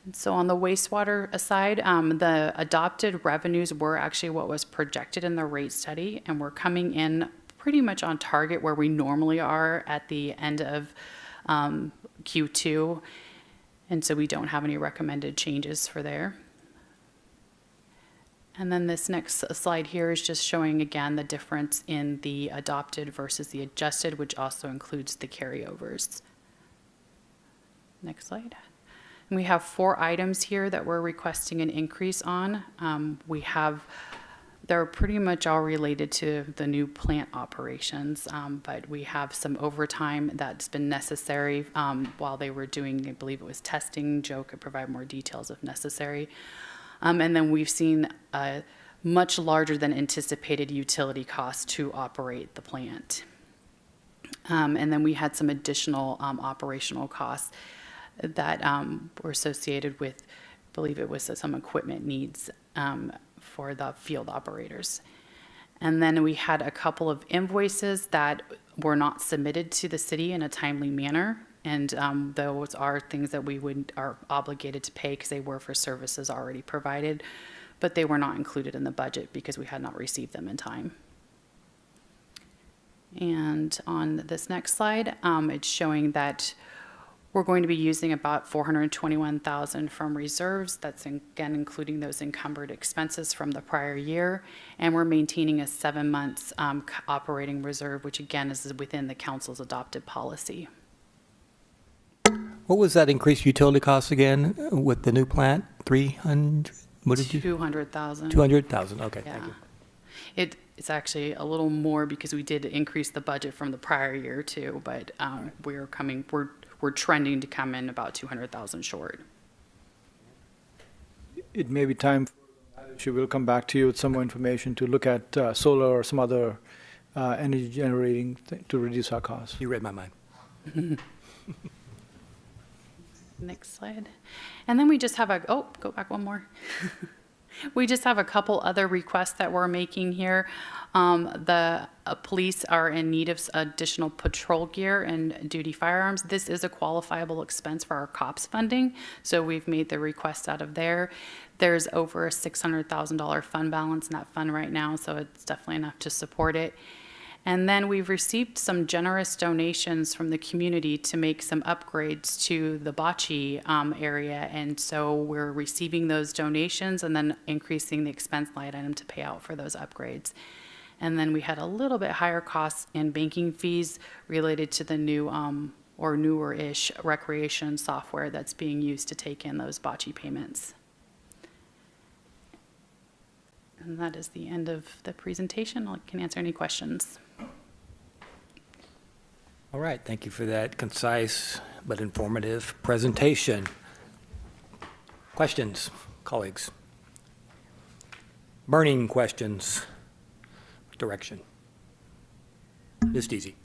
And so on the wastewater side, the adopted revenues were actually what was projected in the rate study, and we're coming in pretty much on target where we normally are at the end of Q2. And so we don't have any recommended changes for there. And then this next slide here is just showing again the difference in the adopted versus the adjusted, which also includes the carryovers. Next slide. And we have 4 items here that we're requesting an increase on. They're pretty much all related to the new plant operations, but we have some overtime that's been necessary while they were doing, I believe it was testing. Joe could provide more details if necessary. And then we've seen a much larger than anticipated utility costs to operate the plant. And then we had some additional operational costs that were associated with, I believe it was some equipment needs for the field operators. And then we had a couple of invoices that were not submitted to the city in a timely manner. And those are things that we are obligated to pay because they were for services already provided, but they were not included in the budget because we had not received them in time. And on this next slide, it's showing that we're going to be using about $421,000 from reserves. That's again including those encumbered expenses from the prior year, and we're maintaining a 7 months operating reserve, which again is within the council's adopted policy. What was that increased utility cost again with the new plant? 300? What did you? 200,000. 200,000. Okay, Yeah. thank you. It's actually a little more because we did increase the budget from the prior year too, but we're trending to come in about 200,000 short. It may be time, she will come back to you with some more information to look at solar or some other energy generating to reduce our costs. You read my mind. Next slide. And then we just have go back one more. We just have a couple other requests that we're making here. The police are in need of additional patrol gear and duty firearms. This is a qualifiable expense for our COPS funding, so we've made the request out of there. There's over a $600,000 fund balance in that fund right now, so it's definitely enough to support it. And then we've received some generous donations from the community to make some upgrades to the bocce area. And so we're receiving those donations and then increasing the expense line item to pay out for those upgrades. And then we had a little bit higher costs in banking fees related to the new or newer-ish recreation software that's being used to take in those bocce payments. And that is the end of the presentation. I can answer any questions. All right, thank you for that concise but informative presentation. Questions, colleagues? Burning questions? Direction? Ms. Deasy.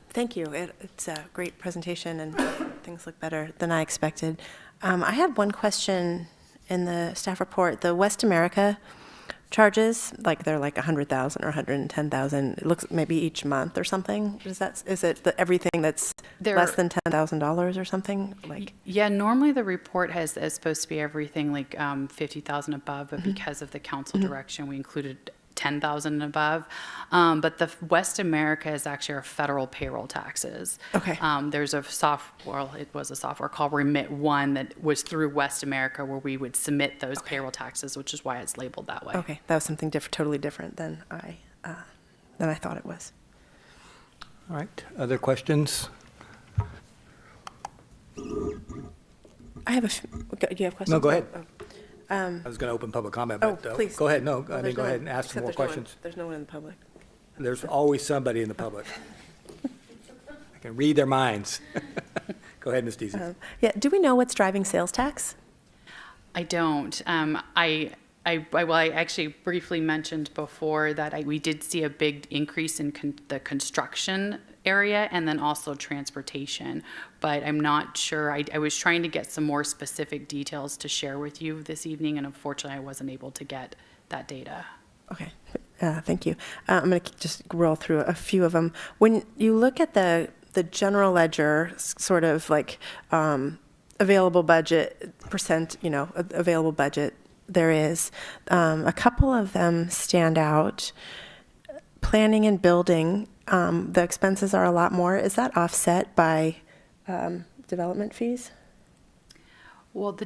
Thank you. It's a great presentation, and things look better than I expected. I had one question in the staff report. The West America charges, like they're like 100,000 or 110,000. It looks maybe each month or something. Is it everything that's less than $10,000 or something? Like, yeah, normally the report is supposed to be everything like 50,000 above, but because of the council direction, we included 10,000 and above. But the West America is actually our federal payroll taxes. Okay. There's a it was a software called Remit One that was through West America where we would submit those payroll taxes, which is why it's labeled that way. Okay, that was something totally different than I thought it was. All right, other questions? I have do you have questions? No, go ahead. Oh. I was going to open public comment, Oh, but please. go ahead. No, Well, I mean, there's go no ahead one- and ask some except more there's no one- questions. There's no one in the public. There's always somebody in the public. I can read their minds. Go ahead, Ms. Deasy. Yeah, do we know what's driving sales tax? I don't. I actually briefly mentioned before that we did see a big increase in the construction area, and then also transportation. But I'm not sure, I was trying to get some more specific details to share with you this evening, and unfortunately I wasn't able to get that data. Okay, thank you. I'm going to just roll through a few of them. When you look at the general ledger, sort of like available budget, percent, available budget, there is a couple of them stand out. Planning and building, the expenses are a lot more. Is that offset by development fees? Well,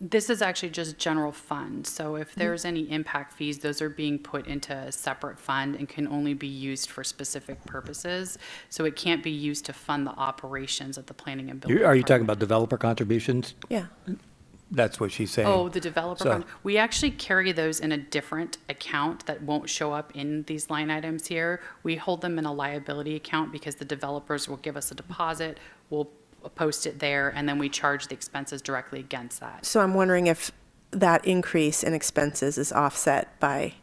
this is actually just general fund. So if there's any impact fees, those are being put into a separate fund and can only be used for specific purposes. So it can't be used to fund the operations of the planning and building. Are you talking department. about developer contributions? Yeah. That's what she's saying. Oh, the developer So- fund. We actually carry those in a different account that won't show up in these line items here. We hold them in a liability account because the developers will give us a deposit, we'll post it there, and then we charge the expenses directly against that. So I'm wondering if that increase in expenses is offset by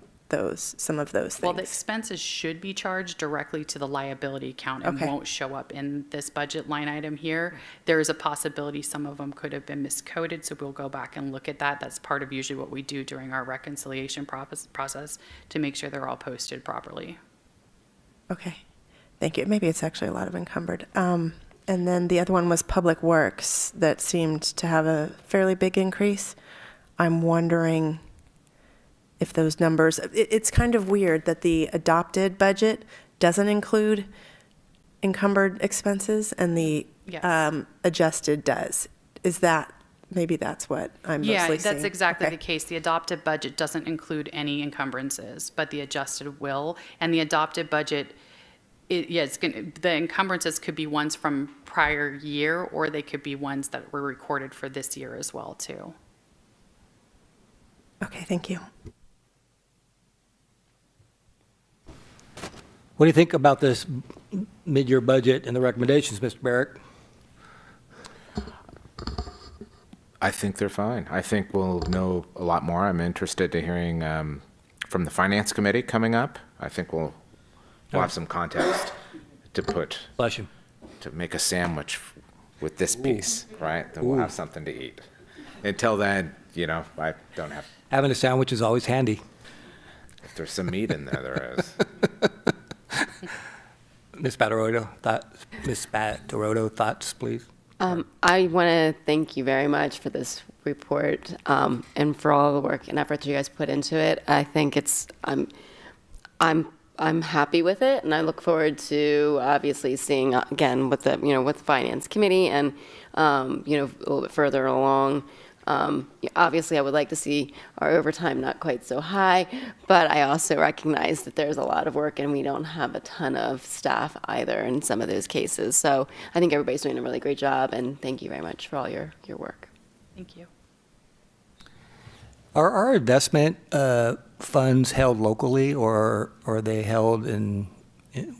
some of those things. Well, the expenses should be charged directly to the liability account and Okay. won't show up in this budget line item here. There is a possibility some of them could have been miscoded, so we'll go back and look at that. That's part of usually what we do during our reconciliation process to make sure they're all posted properly. Okay, thank you. Maybe it's actually a lot of encumbered. And then the other one was Public Works that seemed to have a fairly big increase. I'm wondering if those numbers, it's kind of weird that the adopted budget doesn't include encumbered expenses and the Yes. adjusted does. Is that, maybe that's what I'm mostly seeing? Yeah, that's exactly Okay. the case. The adopted budget doesn't include any encumbrances, but the adjusted will. And the adopted budget, the encumbrances could be ones from prior year, or they could be ones that were recorded for this year as well, too. Okay, thank you. What do you think about this mid-year budget and the recommendations, Mr. Barrick? I think they're fine. I think we'll know a lot more. I'm interested to hearing from the Finance Committee coming up. I think we'll have some context to Bless you. make a sandwich with this piece, right? Then we'll have something to eat. Until then, I don't have, Having a sandwich is always handy. if there's some meat in there, there is. Ms. Spatoroto, thoughts, please? I want to thank you very much for this report and for all the work and effort you guys put into it. I think I'm happy with it, and I look forward to obviously seeing again with the with the Finance Committee and a little bit further along. Obviously, I would like to see our overtime not quite so high, but I also recognize that there's a lot of work and we don't have a ton of staff either in some of those cases. So I think everybody's doing a really great job, and thank you very much for all your work. Thank you. Are our investment funds held locally, or are they held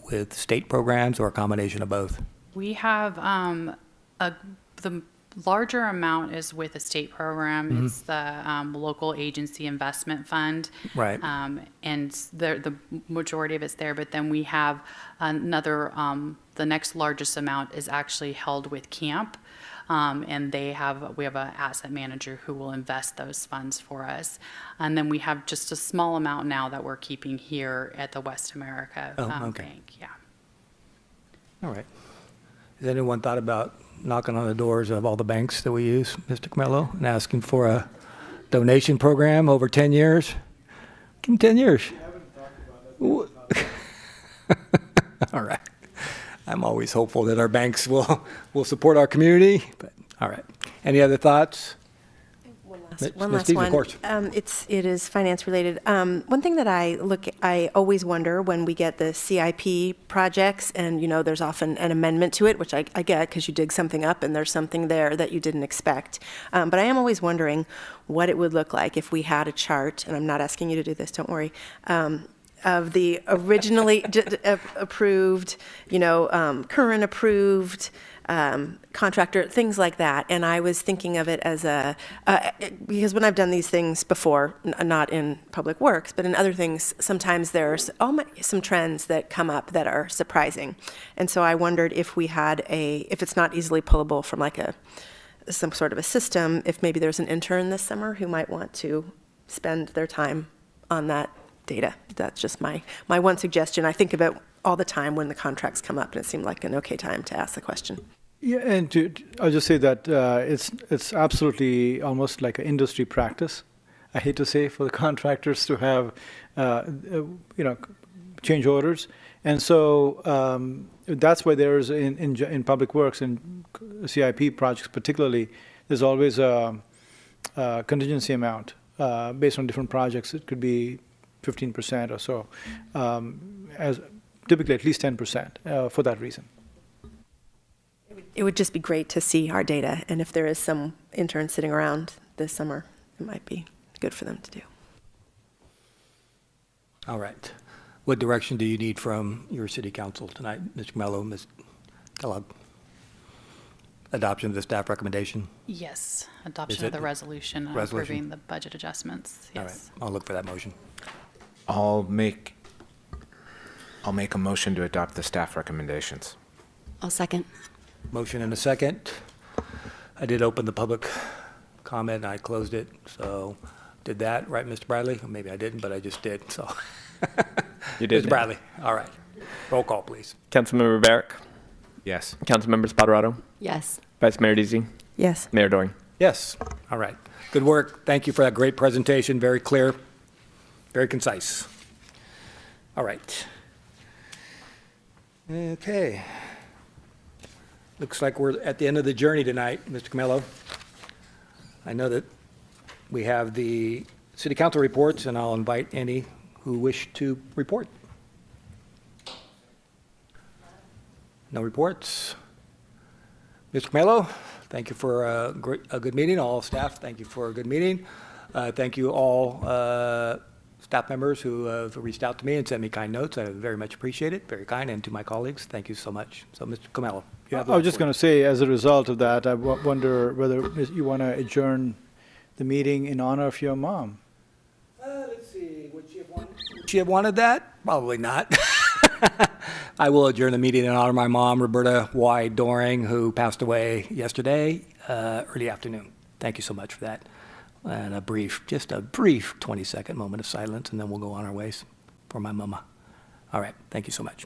with state programs, or a combination of both? We have the larger amount is with a state program. It's the local agency investment fund. Right. And the majority of it's there. But then we have another, the next largest amount is actually held with CAMP. And we have an asset manager who will invest those funds for us. And then we have just a small amount now that we're keeping here at the West America okay. Bank. Yeah. All right. Has anyone thought about knocking on the doors of all the banks that we use, Mr. Camello, and asking for a donation program over 10 years? Give them 10 years. All right. I'm always hopeful that our banks will support our community, but all right. Any other thoughts? One Ms. last Stevens, one. of course. It is finance related. One thing that I always wonder when we get the CIP projects, and there's often an amendment to it, which I get because you dig something up and there's something there that you didn't expect. But I am always wondering what it would look like if we had a chart, and I'm not asking you to do this, don't worry, of the originally approved, current approved contractor, things like that. And I was thinking of it as because when I've done these things before, not in public works, but in other things, sometimes there's some trends that come up that are surprising. And so I wondered if we had if it's not easily pullable from like some sort of a system, if maybe there's an intern this summer who might want to spend their time on that data. That's just my one suggestion. I think of it all the time when the contracts come up, and it seemed like an okay time to ask the question. Yeah, and I'll just say that it's absolutely almost like an industry practice. I hate to say for the contractors to have, change orders, and so that's why there's in public works and CIP projects particularly, there's always a contingency amount based on different projects. It could be 15% or so, as typically at least 10% for that reason. It would just be great to see our data, and if there is some intern sitting around this summer, it might be good for them to do. All right. What direction do you need from your city council tonight, Mr. Mello, Ms. Kellogg? Adoption of the staff recommendation? Yes, adoption of the resolution approving the budget adjustments. All right, Yes. I'll look for that motion. I'll make a motion to adopt the staff recommendations. I'll second. Motion and a second. I did open the public comment, and I closed it, so did that, right, Mr. Bradley? Or maybe I didn't, but I just did, so. You did. Mr. Bradley, all right. Roll call, please. Councilmember Barrick, Yes. Councilmember Spatarato, Yes. Vice Mayor Deasy, Yes. Mayor Doring. Yes, all right. Good work. Thank you for that great presentation. Very clear, very concise. All right. Okay. Looks like we're at the end of the journey tonight, Mr. Camello. I know that we have the city council reports, and I'll invite any who wish to report. No reports. Mr. Camello, thank you for a good meeting. All staff, thank you for a good meeting. Thank you all staff members who have reached out to me and sent me kind notes. I very much appreciate it. Very kind. And to my colleagues, thank you so much. So, Mr. Camello, you have the I was just floor. going to say, as a result of that, I wonder whether you want to adjourn the meeting in honor of your mom. Let's see, would she have wanted? Would she have wanted that? Probably not. I will adjourn the meeting in honor of my mom, Roberta Y. Doring, who passed away yesterday, early afternoon. Thank you so much for that. And just a brief 20-second moment of silence, and then we'll go on our ways for my mama. All right, thank you so much.